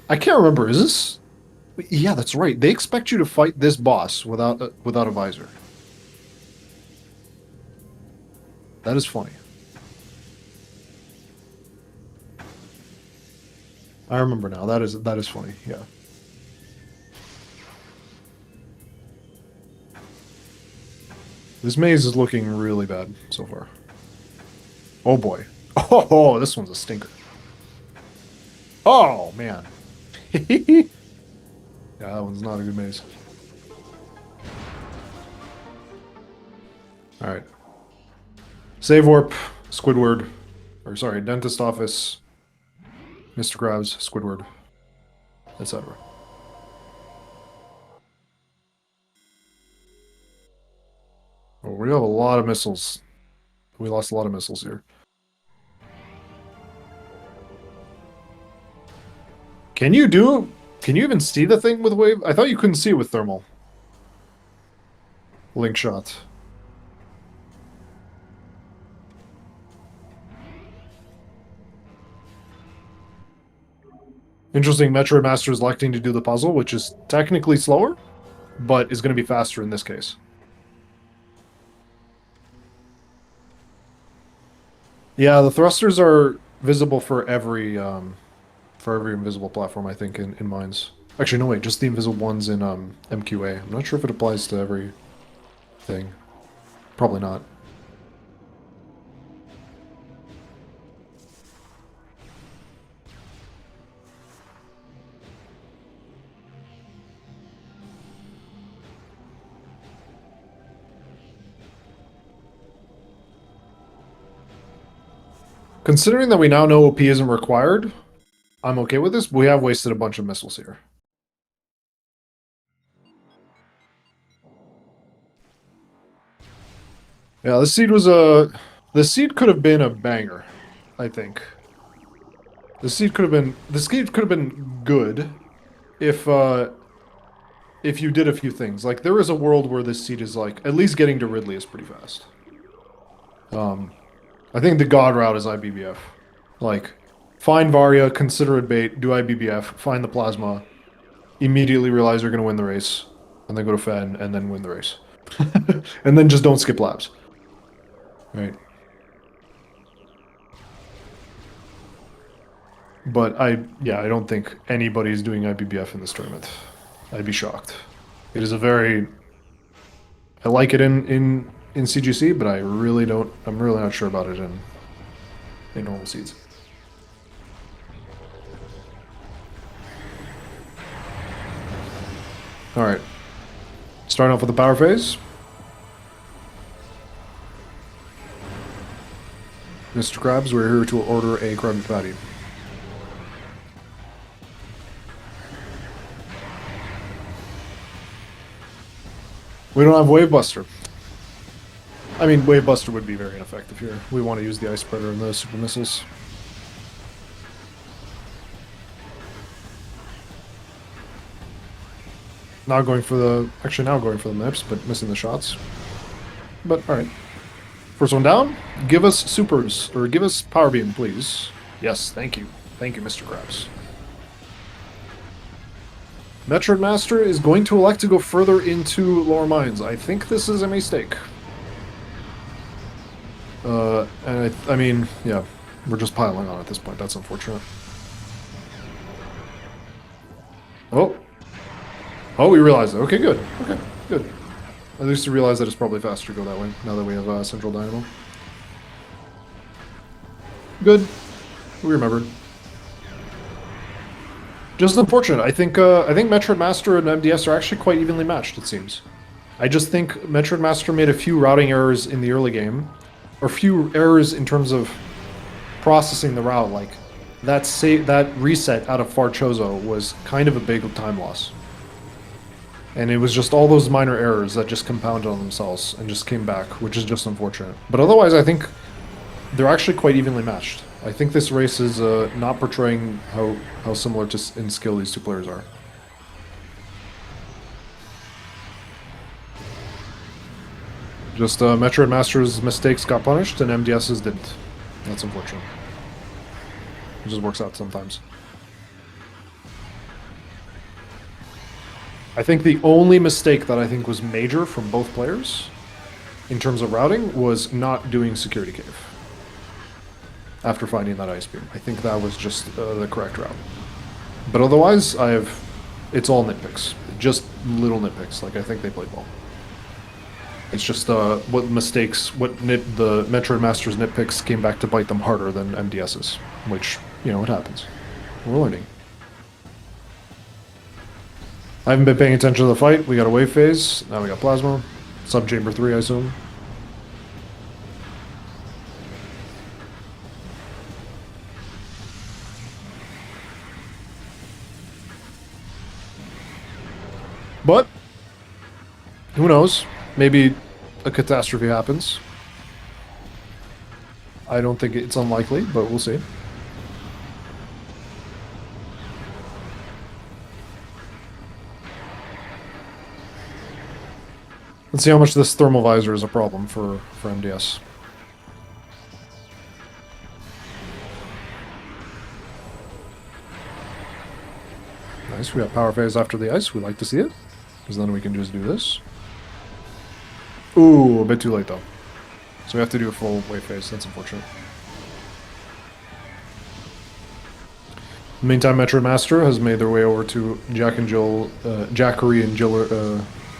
I can't remember, is this... Yeah, that's right. They expect you to fight this boss without a visor. That is funny. I remember now. That is funny. Yeah. This maze is looking really bad so far. Oh boy. Oh, this one's a stinker. Oh man. Yeah, that one's not a good maze. All right. Save warp, Squidward, or sorry, dentist office, Mr. Krabs, Squidward, etc. Oh, we have a lot of missiles. We lost a lot of missiles here. Can you even see the thing with wave? I thought you couldn't see it with thermal. Link shot. Interesting, MetroidMaster is electing to do the puzzle, which is technically slower, but is going to be faster in this case. Yeah, the thrusters are visible for every invisible platform, I think, in mines. Actually, no, wait, just the invisible ones in MQA. I'm not sure if it applies to every thing. Probably not. Considering that we now know OP isn't required, I'm okay with this. We have wasted a bunch of missiles here. Yeah, the seed was the seed could have been a banger, I think. The seed could have been good if you did a few things. Like there is a world where this seed is like at least getting to Ridley is pretty fast. I think the god route is IBBF. Like find Varia, consider it bait, do IBBF, find the plasma, immediately realize you're going to win the race, and then go to Fen, and then win the race. And then just don't skip laps. Right. But I don't think anybody's doing IBBF in this tournament. I'd be shocked. It is a very... I like it in CGC, but I'm really not sure about it in normal seeds. Alright. Starting off with the power phase. Mr. Krabs, we're here to order a Krabby Patty. We don't have Wave Buster. I mean, Wave Buster would be very ineffective here. We want to use the Ice Spreader and the Super Missiles. Now going for the MIPS, but missing the shots. But, alright. First one down. Give us supers, or give us Power Beam, please. Yes, thank you. Thank you, Mr. Krabs. MetroidMaster is going to elect to go further into lower mines. I think this is a mistake. And I mean, yeah, we're just piling on at this point. That's unfortunate. Oh. Oh, we realized it. Okay, good. Okay, good. At least we realize that it's probably faster to go that way, now that we have Central Dynamo. Good. We remembered. Just unfortunate. I think MetroidMaster and MDS are actually quite evenly matched, it seems. I just think MetroidMaster made a few routing errors in the early game, or few errors in terms of processing the route. Like that reset out of Farchozo was kind of a big time loss. And it was just all those minor errors that just compounded on themselves and just came back, which is just unfortunate. But otherwise, I think they're actually quite evenly matched. I think this race is not portraying how similar in skill these two players are. Just MetroidMaster's mistakes got punished and MDS's didn't. That's unfortunate. It just works out sometimes. I think the only mistake that I think was major from both players in terms of routing was not doing Security Cave after finding that ice beam. I think that was just the correct route. But otherwise, it's all nitpicks. Just little nitpicks. Like, I think they played well. It's just the MetroidMaster's nitpicks came back to bite them harder than MDS's, which, you know, it happens. We're learning. I haven't been paying attention to the fight. We got a wave phase. Now we got plasma. Sub-chamber 3, I assume. But, who knows? Maybe a catastrophe happens. I don't think it's unlikely, but we'll see. Let's see how much this thermal visor is a problem for MDS. Nice, we got power phase after the ice. We like to see it, because then we can just do this. Ooh, a bit too late though. So we have to do a full wave phase. That's unfortunate. In the meantime, MetroidMaster has made their way over to Jackery and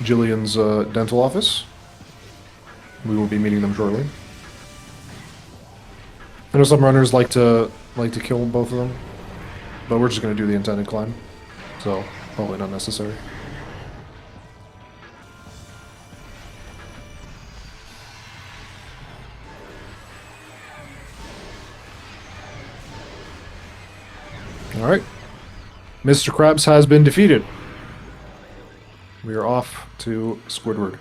Jillian's dental office. We will be meeting them shortly. I know some runners like to kill both of them, but we're just going to do the intended climb, so probably not necessary. All right, Mr. Krabs has been defeated. We are off to Squidward.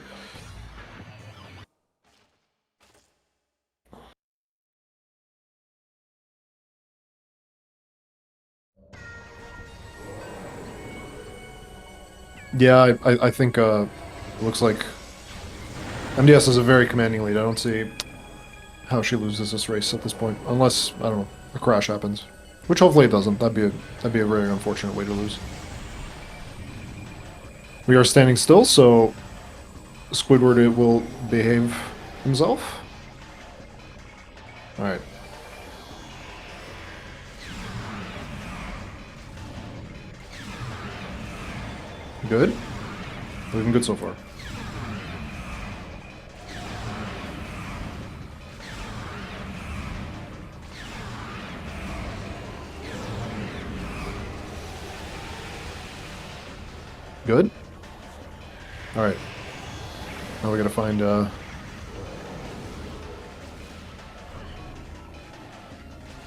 Yeah, I think it looks like MDS is a very commanding lead. I don't see how she loses this race at this point, unless, I don't know, a crash happens. Which hopefully it doesn't. That'd be a very unfortunate way to lose. We are standing still, so Squidward will behave himself. Alright. Good. Looking good so far. Good. Alright. Now we gotta find,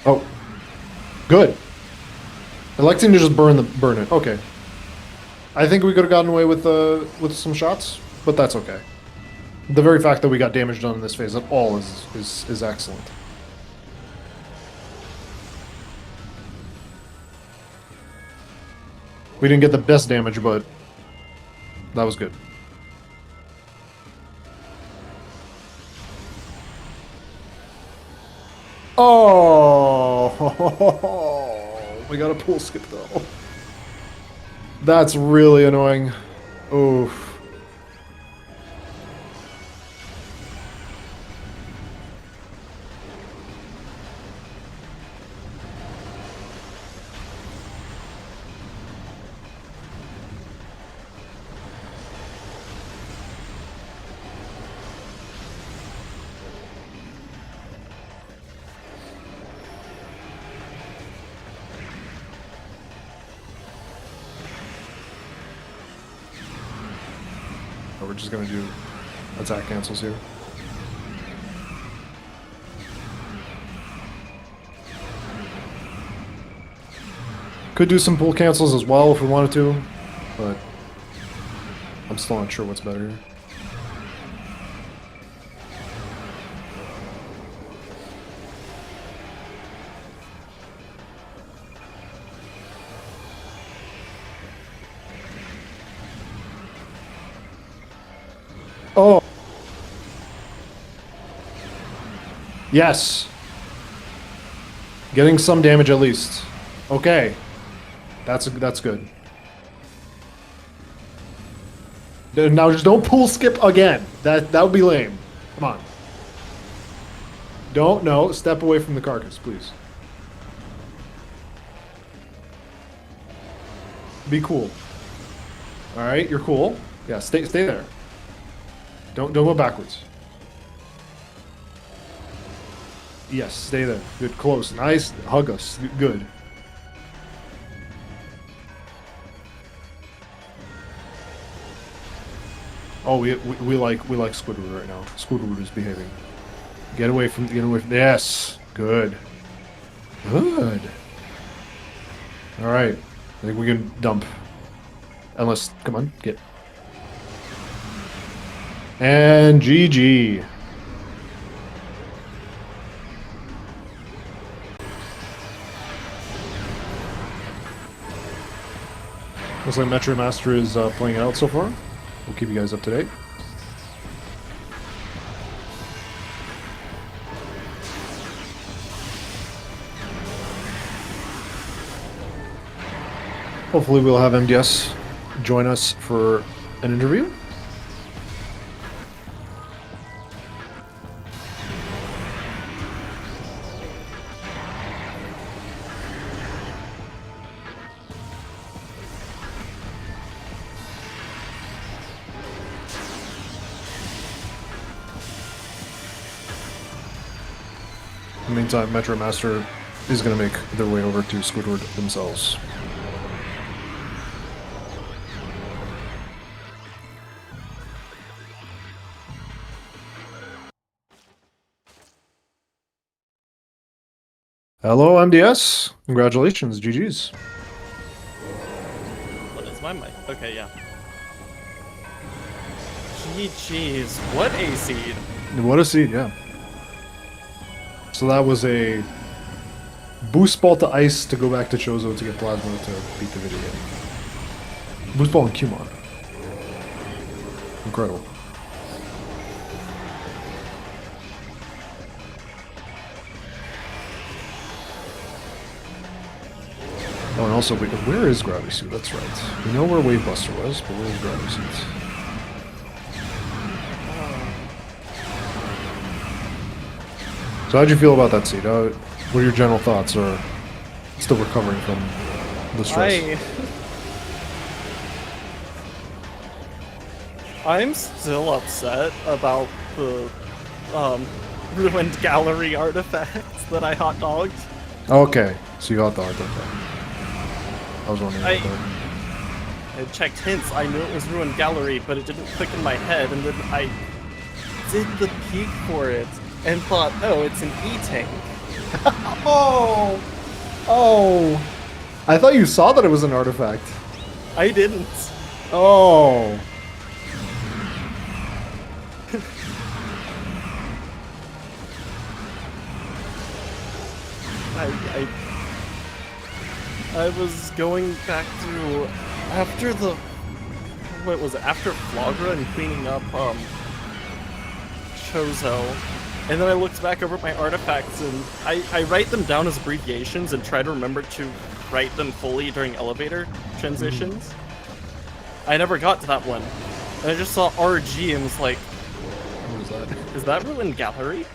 Oh. Good. Electing to just burn it. Okay. I think we could have gotten away with some shots, but that's okay. The very fact that we got damage done in this phase at all is excellent. We didn't get the best damage, but that was good. Oh, we got a pool skip though. That's really annoying. Oof. We're just gonna do attack cancels here. Could do some pull cancels as well if we wanted to, but I'm still not sure what's better here. Oh. Yes. Getting some damage at least. Okay. That's good. Now just don't pull skip again. That would be lame. Come on. No, step away from the carcass, please. Be cool. Alright, you're cool. Yeah, stay there. Don't go backwards. Yes, stay there. Good, close. Nice. Hug us. Good. Oh, we like Squidward right now. Squidward is behaving. Get away from. Yes. Good. Good. All right. I think we can dump. Unless, come on, get. And GG. Looks like MetroidMaster is playing it out so far. We'll keep you guys up to date. Hopefully we'll have MDS join us for an interview. In the meantime, MetroidMaster is going to make their way over to Squidward themselves. Hello, MDS. Congratulations, GG's. What is my mic? Okay, yeah. GG's, what a seed. What a seed, yeah. So that was a boost ball to ice to go back to Chozo to get plasma to beat the video game. Boost ball and Kumon. Incredible. Oh, and also, where is Gravity Suit? That's right. We know where Wave Buster was, but where is Gravity Suit? So how'd you feel about that seed? What are your general thoughts, or still recovering from the stress? I'm still upset about the ruined gallery artifacts that I hot dogged. Okay, so you got the art, okay. I was wondering about that. I checked hints, I knew it was ruined gallery, but it didn't click in my head, and then I did the peek for it, and thought, oh, it's an E-tank. Oh! Oh! I thought you saw that it was an artifact. I didn't. Oh! I was going back through after the after Flagra and cleaning up Chozo, and then I looked back over my artifacts and I write them down as abbreviations and try to remember to write them fully during elevator transitions. I never got to that one, and I just saw RG and was like, What was that? is that ruined gallery?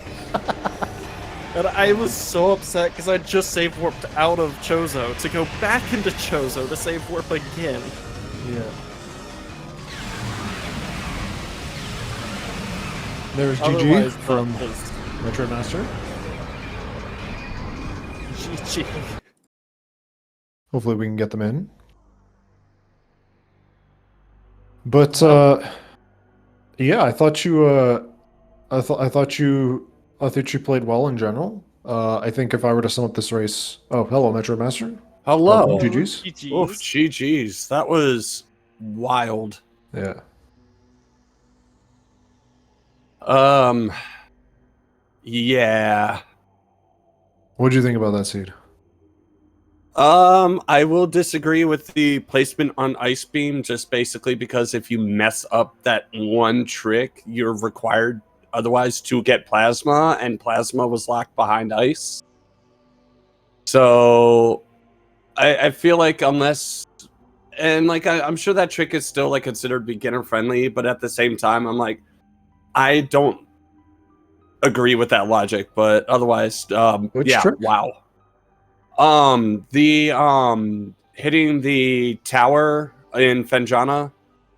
And I was so upset because I just save warped out of Chozo to go back into Chozo to save warp again. Yeah. There's GG Otherwise, from MetroidMaster. GG. Hopefully we can get them in. But yeah, I thought you played well in general. I think if I were to sum up this race, oh, hello, MetroidMaster. Hello. GG's. GG's. Oof, GG's. That was wild. Yeah. Yeah. What do you think about that, Seed? I will disagree with the placement on Ice Beam, just basically because if you mess up that one trick, you're required otherwise to get Plasma, and Plasma was locked behind Ice. So I feel like unless, and like I'm sure that trick is still like considered beginner friendly, but at the same time, I'm like, I don't agree with that logic. But otherwise, Which yeah, trick? wow. The hitting the tower in Fenjana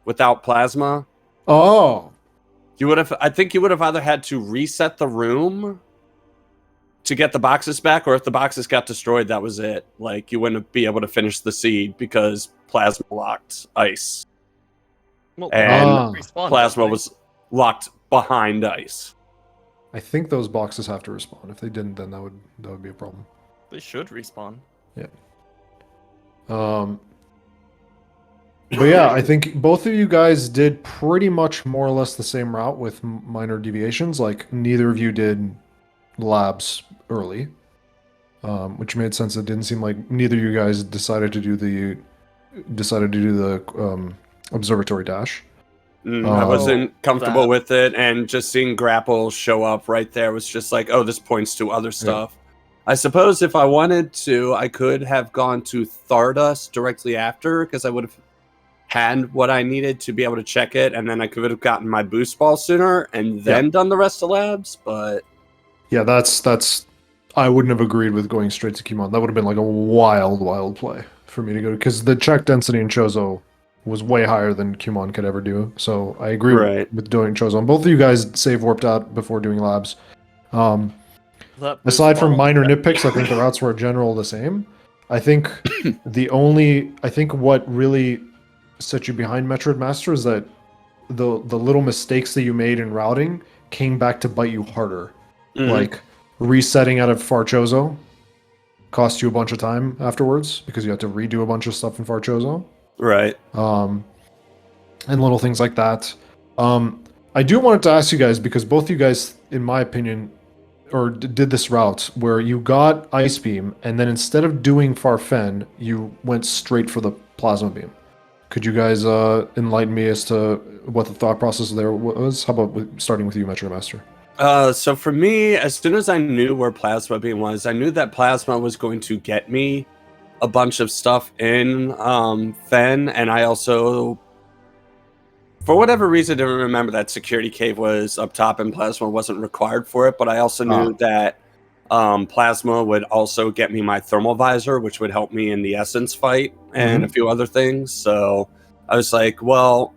without Plasma, Oh, you would have. I think you would have either had to reset the room to get the boxes back, or if the boxes got destroyed, that was it. Like you wouldn't be able to finish the seed because Plasma locked Ice, Well, and respawn, Plasma don't they? was locked behind Ice. I think those boxes have to respawn. If they didn't, then that would be a problem. They should respawn. Yeah. But yeah, I think both of you guys did pretty much more or less the same route with minor deviations. Like neither of you did labs early, which made sense. It didn't seem like neither of you guys decided to do the observatory dash. I wasn't comfortable that. with it, and just seeing Grapple show up right there was just like, oh, this points to other stuff. I suppose if I wanted to, I could have gone to Thardust directly after, because I would have had what I needed to be able to check it, and then I could have gotten my boost ball sooner and then done the rest of labs, but... Yeah, that's I wouldn't have agreed with going straight to Kimon. That would have been like a wild play for me to go, because the check density in Chozo was way higher than Kumon could ever do. So I agree with doing Chozo. Both of you guys save warped out before doing labs. Aside from minor nitpicks, I think the routes were general the same. I think what really set you behind MetroidMaster is that the little mistakes that you made in routing came back to bite you harder. Like resetting out of Farchozo cost you a bunch of time afterwards because you had to redo a bunch of stuff in Farchozo. Right. And little things like that. I do wanted to ask you guys, because both you guys, in my opinion, did this route where you got Ice Beam, and then instead of doing Farfen, you went straight for the Plasma Beam. Could you guys enlighten me as to what the thought process there was? How about starting with you, MetroidMaster? So for me, as soon as I knew where Plasma Beam was, I knew that Plasma was going to get me a bunch of stuff in Fen, and I also, for whatever reason, didn't remember that Security Cave was up top and Plasma wasn't required for it, but I also knew that Plasma would also get me my Thermal Visor, which would help me in the Essence fight, and a few other things, so I was like, well...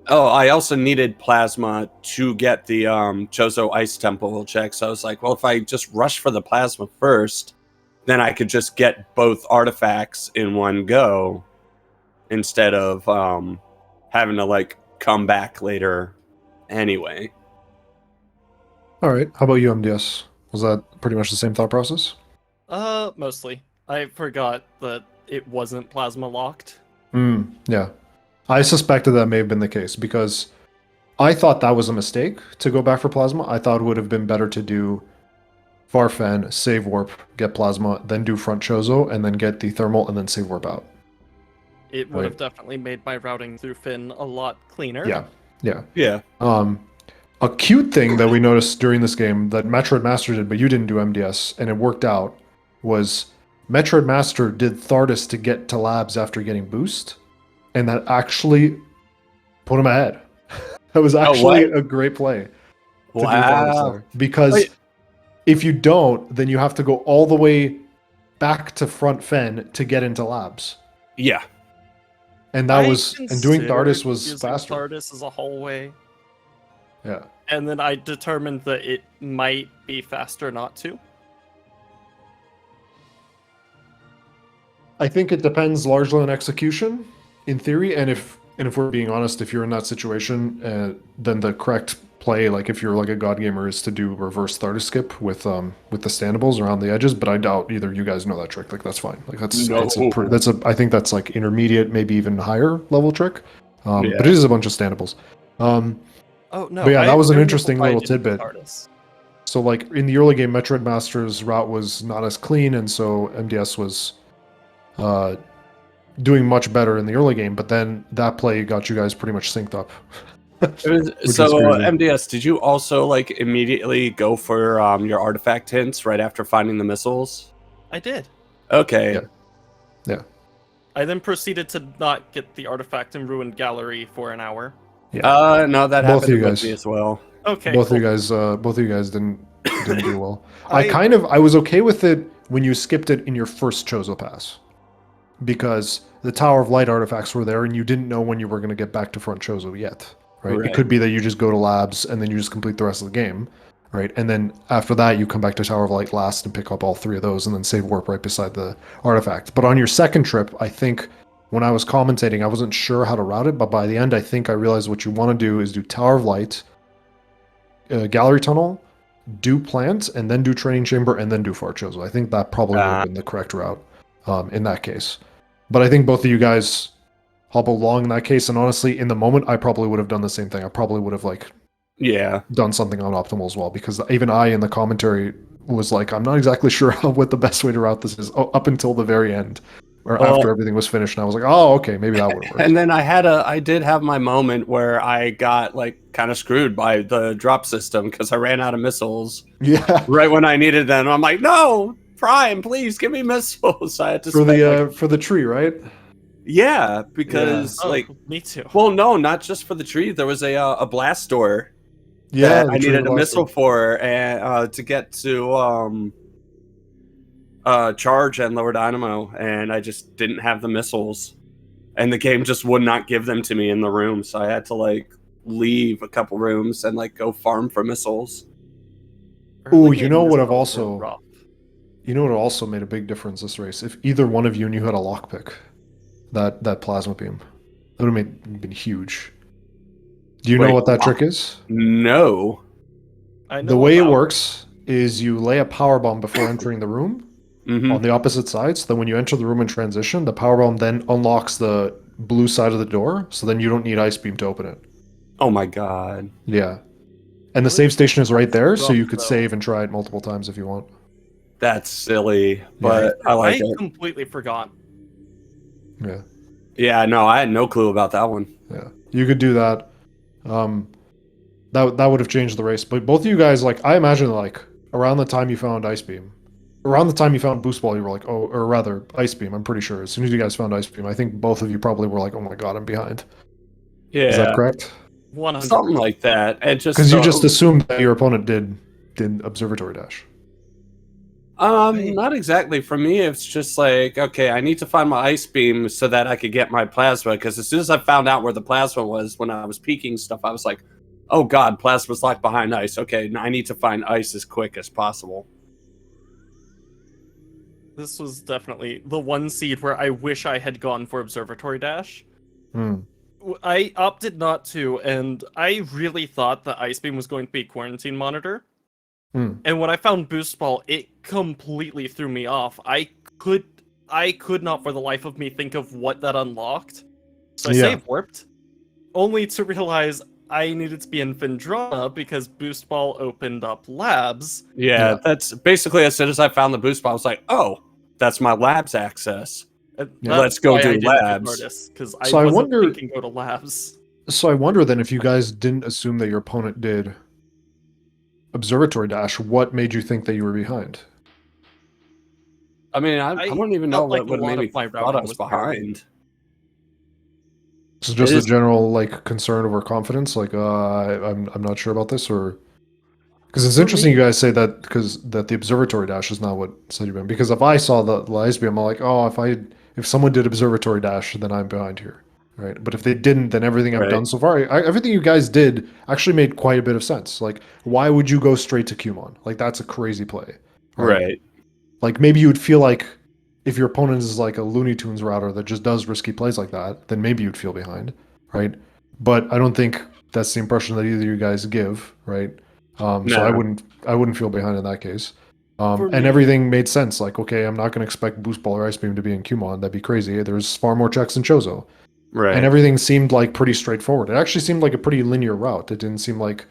Oh, I also needed Plasma to get the Chozo Ice Temple check, so I was like, well, if I just rush for the Plasma first, then I could just get both artifacts in one go, instead of having to, like, come back later anyway. Alright, how about you, MDS? Was that pretty much the same thought process? Mostly. I forgot that it wasn't plasma locked. Yeah. I suspected that may have been the case, because I thought that was a mistake to go back for Plasma. I thought it would have been better to do Farfen, save warp, get Plasma, then do front Chozo, and then get the Thermal, and then save warp out. It would have definitely made my routing through Finn a lot cleaner. Yeah. A cute thing that we noticed during this game that MetroidMaster did, but you didn't do MDS, and it worked out, was MetroidMaster did Thardus to get to labs after getting boost, and that actually put him ahead. That was actually a great play. Wow. Because if you don't, then you have to go all the way back to front Fen to get into labs. Yeah. And that and doing Thardus was faster. Thardus as a hallway. Yeah. And then I determined that it might be faster not to. I think it depends largely on execution, in theory, and if we're being honest, if you're in that situation, then the correct play, like if you're like a god gamer, is to do reverse Thardus skip with the standables around the edges. But I doubt either of you guys know that trick. Like that's fine. Like I think that's like intermediate, maybe even higher level trick. But it is a bunch of standables. Oh no! But yeah, that was an I don't know interesting why I little didn't tidbit. artists. So like in the early game, MetroidMaster's route was not as clean, and so MDS was uh, doing much better in the early game. But then that play got you guys pretty much synced up. Which is crazy. MDS, did you also like immediately go for your artifact hints right after finding the missiles? I did. Okay. Yeah. Yeah. I then proceeded to not get the artifact in ruined gallery for an hour. Yeah. No, that Both of happened you with guys. me as well. Okay. Both cool. of you guys didn't do well. I- I was okay with it when you skipped it in your first Chozo pass, because the Tower of Light artifacts were there, and you didn't know when you were going to get back to front Chozo yet. Right? Right. It could be that you just go to labs and then you just complete the rest of the game, right? And then after that, you come back to Tower of Light last and pick up all three of those, and then save warp right beside the artifact. But on your second trip, I think when I was commentating, I wasn't sure how to route it, but by the end, I think I realized what you want to do is do Tower of Light, Gallery Tunnel, do Plant, and then do Training Chamber, and then do Far Chozo. I think that probably would have been the correct route in that case. But I think both of you guys hobbled along in that case, and honestly, in the moment, I probably would have done the same thing. I probably would have done something on optimal as well, because even I in the commentary was like, I'm not exactly sure what the best way to route this is up until the very end, or after everything was finished, and I was like, oh, okay, maybe that would have worked. And then I did have my moment where I got like kind of screwed by the drop system because I ran out of missiles. Yeah, right when I needed them. I'm like, no, Prime, please give me missiles. I had to for the tree, right? Yeah, because me too. Well, no, not just for the tree. There was a blast door. Yeah, I needed a missile for, and to get to charge and lower dynamo, and I just didn't have the missiles, and the game just would not give them to me in the room, so I had to like leave a couple rooms and like go farm for missiles. Oh, you know what also made a big difference this race? If either one of you knew how to lockpick that plasma beam, that would have been huge. Do you know what that trick is? No. I know the way it works is you lay a power bomb before entering the room on the opposite side, so that when you enter the room in transition, the power bomb then unlocks the blue side of the door, so then you don't need ice beam to open it. Oh my god. Yeah. And the save station is right there, so you could save and try it multiple times if you want. That's silly, but I like it. I completely forgot. Yeah. Yeah, no, I had no clue about that one. Yeah. You could do that. That would have changed the race. But both of you guys, like, I imagine, like, around the time you found Ice Beam, around the time you found Boost Ball, you were like, oh, or rather, Ice Beam, I'm pretty sure. As soon as you guys found Ice Beam, I think both of you probably were like, oh my god, I'm behind. Yeah. Is that correct? 100%. Something like that. And just because you just assumed that your opponent did Observatory Dash. Not exactly. For me, it's just like, okay, I need to find my ice beam so that I could get my plasma. Because as soon as I found out where the plasma was when I was peeking stuff, I was like, oh god, plasma's locked behind ice. Okay, I need to find ice as quick as possible. This was definitely the one seed where I wish I had gone for Observatory Dash. I opted not to, and I really thought that Ice Beam was going to be Quarantine Monitor. And when I found Boost Ball, it completely threw me off. I could not for the life of me think of what that unlocked. So I save warped, only to realize I needed to be in Vendrana because Boost Ball opened up labs. Yeah, that's basically as soon as I found the Boost Ball, I was like, oh, that's my labs access. Let's go do labs. Because I wasn't thinking go to labs. So I wonder then, if you guys didn't assume that your opponent did Observatory Dash, what made you think that you were behind? I mean, I don't even know what made me thought I was behind. So just a general like concern over confidence, like I'm not sure about this, or because it's interesting you guys say that, because that the Observatory Dash is not what said you've been. Because if I saw the Ice Beam, I'm like, oh, if someone did Observatory Dash, then I'm behind here, right? But if they didn't, then everything I've done so far, everything you guys did actually made quite a bit of sense. Like, why would you go straight to Kumon? Like, that's a crazy play, right? Like, maybe you would feel like if your opponent is like a Looney Tunes router that just does risky plays like that, then maybe you'd feel behind, right? But I don't think that's the impression that either of you guys give, right? So I wouldn't feel behind in that case. And everything made sense. Like, okay, I'm not going to expect Boost Ball or Ice Beam to be in Kumon. That'd be crazy. There's far more checks in Chozo. Right. And everything seemed like pretty straightforward. It actually seemed like a pretty linear route. It didn't seem like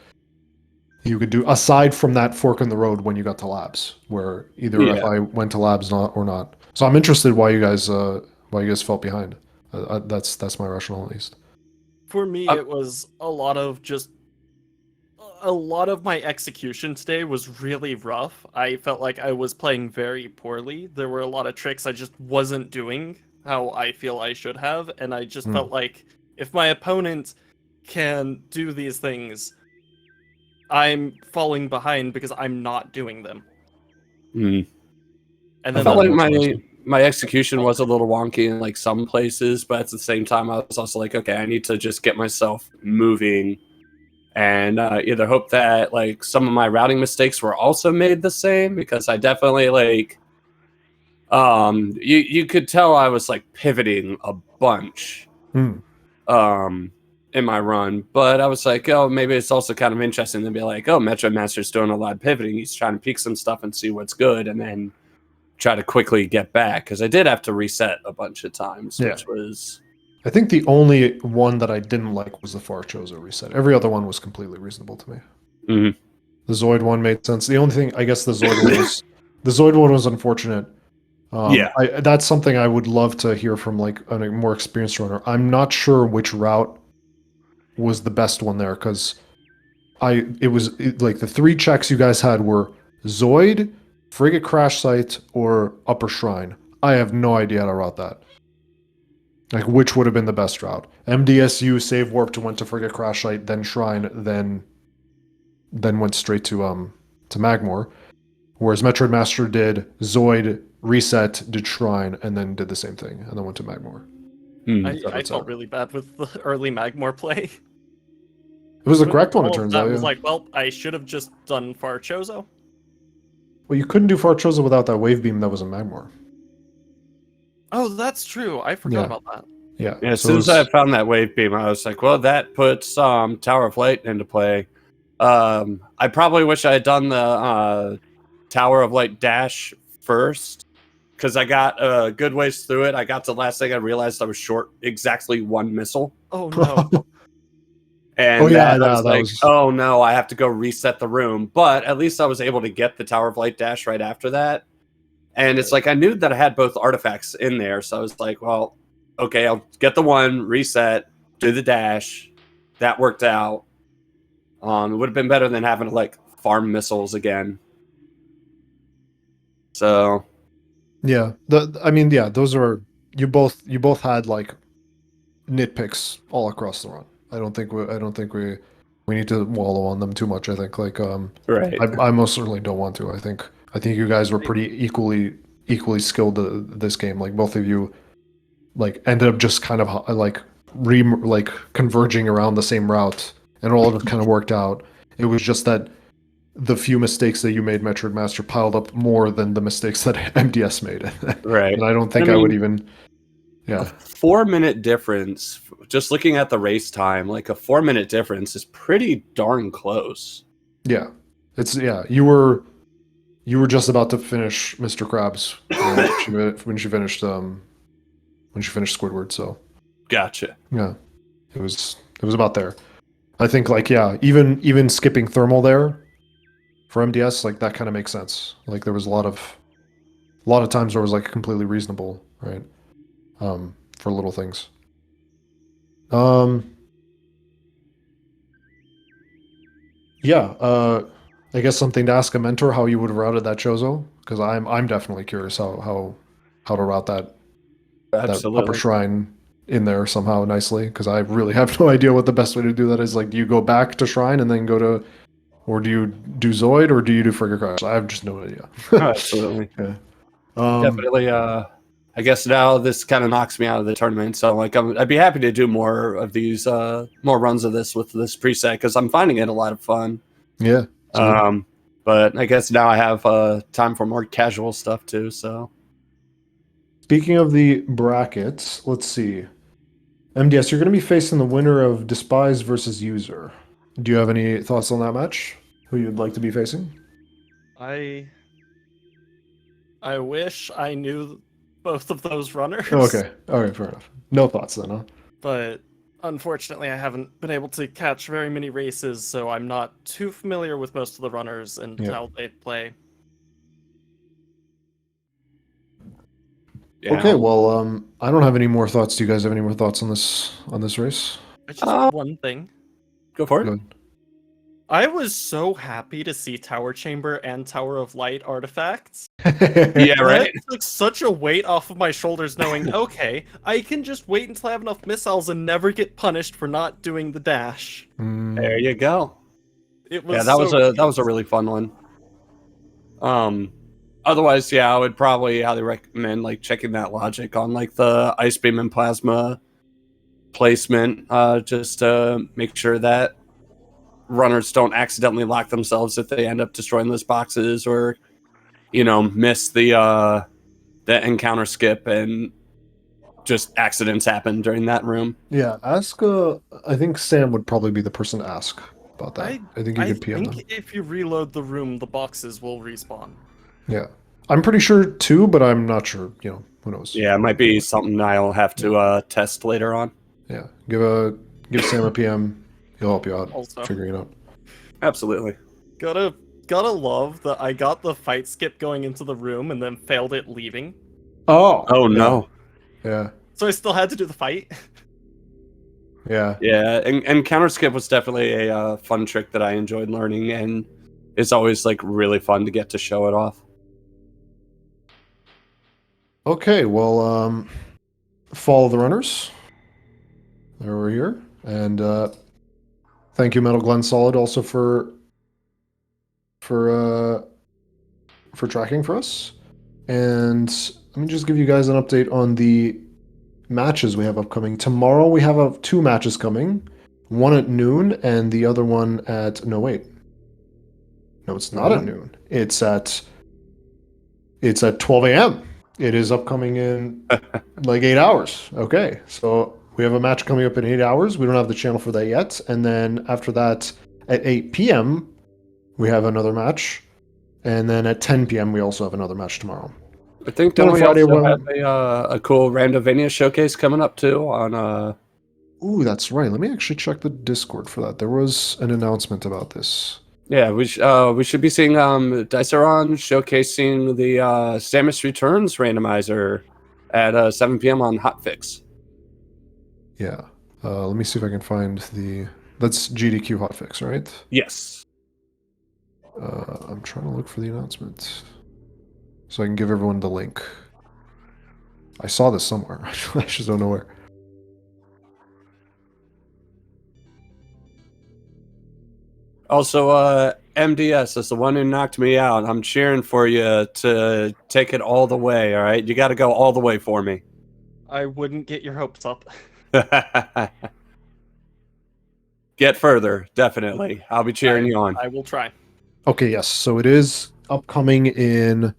you could do, aside from that fork in the road when you got to labs, where either if Yeah. I went to labs not or not. So I'm interested why you guys felt behind. That's my rationale at least. For me, it was a lot of my execution today was really rough. I felt like I was playing very poorly. There were a lot of tricks I just wasn't doing how I feel I should have, and I just felt like if my opponent can do these things, I'm falling behind because I'm not doing them. Mm. And I then felt like Unfortunately. my execution was a little wonky in like some places, but at the same time, I was also like, okay, I need to just get myself moving and either hope that like some of my routing mistakes were also made the same, because I definitely like you could tell I was like pivoting a bunch Hmm. in my run, but I was like, oh, maybe it's also kind of interesting to be like, oh, MetroidMaster's doing a lot of pivoting. He's trying to peek some stuff and see what's good, and then try to quickly get back, because I did have to reset a bunch of times, Yeah. which was I think the only one that I didn't like was the Farchozo reset. Every other one was completely reasonable to me. Mhm. The Zoid one made sense. The only thing, I guess, the Zoid one was unfortunate. Yeah. That's something I would love to hear from like a more experienced runner. I'm not sure which route was the best one there because like the three checks you guys had were Zoid, Frigate Crash Site, or Upper Shrine. I have no idea how to route that. Like which would have been the best route? MDSU save warped went to Frigate Crash Site, then Shrine, then went straight to Magmore. Whereas MetroidMaster did Zoid, reset, did Shrine, and then did the same thing, and then went to Magmore. Mhm. I felt really bad with the early Magmore play. It was the correct one, it All of turns that out. was Yeah. like, well, I should have just done Farchozo. Well, you couldn't do Farchoza without that wave beam that was in Magmore. Oh, that's true. I forgot Yeah. about that. Yeah. Yeah, as So soon it as I was, found that wave beam, I was like, well, that puts Tower of Light into play. I probably wish I had done the Tower of Light dash first, because I got a good ways through it. I got to the last thing, I realized I was short exactly one missile. Oh no. oh And yeah, then I yeah, was that like, was oh no, I have to go reset the room. But at least I was able to get the Tower of Light dash right after that. And it's like I knew that I had both artifacts in there. So I was like, well, okay, I'll get the one, reset, do the dash. That worked out. It would have been better than having to like farm missiles again. So yeah. Those are you both had like nitpicks all across the run. I don't think we need to wallow on them too much. I think like right. I most certainly don't want to. I think you guys were pretty equally skilled at this game. Like both of you like ended up just kind of like like converging around the same route, and all of it kind of worked out. It was just that the few mistakes that you made MetroidMaster piled up more than the mistakes that MDS made. Right. And I don't think I I would mean, even. a Yeah, 4 minute difference, just looking at the race time, like a 4 minute difference is pretty darn close. yeah, you were just about to finish Mr. Krabs when she finished Squidward. So Gotcha. yeah, it was about there. I think like yeah, even skipping thermal there for MDS, like that kind of makes sense. Like there was a lot of times where it was like completely reasonable, right? For little things. Um, yeah. I guess something to ask a mentor how you would have routed that Chozo, because I'm definitely curious how to route that upper Absolutely. shrine in there somehow nicely, because I really have no idea what the best way to do that is. Like, do you go back to shrine and then go to, or do you do Zoid, or do you do Frigga Crash? I have just no idea. Oh, absolutely. Yeah. Definitely. I guess now this kind of knocks me out of the tournament. So like, I'd be happy to do more of these, more runs of this with this preset, because I'm finding it a lot of fun. Yeah. But I guess now I have time for more casual stuff too. So Speaking of the brackets, let's see. MDS, you're going to be facing the winner of Despise versus User. Do you have any thoughts on that match? Who you'd like to be facing? I wish I knew both of those runners. Oh, okay. Okay, fair enough. No thoughts then, huh? but unfortunately I haven't been able to catch very many races, so I'm not too familiar with most of the runners and Yeah. how they play. Yeah. Okay, well, I don't have any more thoughts. Do you guys have any more thoughts on this race? I just have one thing. Go for it. Good. I was so happy to see Tower Chamber and Tower of Light artifacts. Yeah, right. That took such a weight off of my shoulders knowing, okay, I can just wait until I have enough missiles and never get punished for not doing the dash. There you go. It was Yeah, that was so a really fun one. Otherwise, yeah, I would probably highly recommend like checking that logic on like the ice beam and plasma placement, just to make sure that runners don't accidentally lock themselves if they end up destroying those boxes, or miss the encounter skip and just accidents happen during that room. Yeah, ask. I think Sam would probably be the person to ask about that. I think you I could PM them. think if you reload the room, the boxes will respawn. Yeah, I'm pretty sure too, but I'm not sure. Who knows? Yeah, it might be something I'll have to test later on. Yeah, give Sam a PM. He'll help you out Also. figuring it out. Absolutely. Gotta love that I got the fight skip going into the room and then failed it leaving. Oh no. Yeah, So I still had to do the fight. yeah. Yeah, and counter skip was definitely a fun trick that I enjoyed learning, and it's always like really fun to get to show it off. Okay, well, follow the runners. They're over here, and thank you, Metal Glen Solid, also for tracking for us. And let me just give you guys an update on the matches we have upcoming. Tomorrow we have two matches coming. One at noon and the other one at... No, wait. No, it's not at noon. It's at 12 a.m. It is upcoming in like 8 hours. Okay, so we have a match coming up in 8 hours. We don't have the channel for that yet. And then after that, at 8 p.m., we have another match. And then at 10 p.m., we also have another match tomorrow. I think Then we Friday also one- have a cool Randomania showcase coming up too on Ooh, that's right. Let me actually check the Discord for that. There was an announcement about this. Yeah, we should be seeing Diceron showcasing the Samus Returns randomizer at 7 p.m. on Hotfix. Yeah. Let me see if I can find the... That's GDQ hotfix, right? Yes. I'm trying to look for the announcement so I can give everyone the link. I saw this somewhere. I just don't know where. Also, MDS is the one who knocked me out. I'm cheering for you to take it all the way, all right? You got to go all the way for me. I wouldn't get your hopes up. Get further, definitely. I'll be cheering you on. I will try. Okay, yes. So it is upcoming in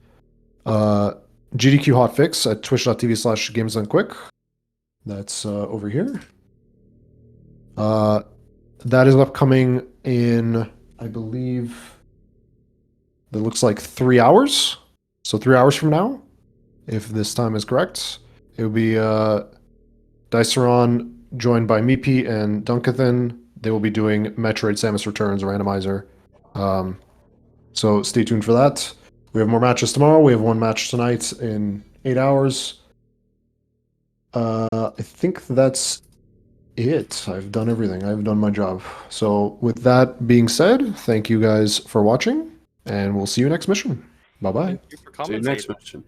GDQ hotfix at twitch.tv/gamesdonequick. That's over here. That is upcoming in, I believe, that looks like 3 hours. So 3 hours from now, if this time is correct, it will be Diceron joined by Meepy and Dunkathan. They will be doing Metroid Samus Returns Randomizer. So stay tuned for that. We have more matches tomorrow. We have one match tonight in 8 hours. I think that's it. I've done everything. I've done my job. So with that being said, thank you guys for watching, and we'll see you next mission. Bye-bye. Thank you for See you next commentating. mission.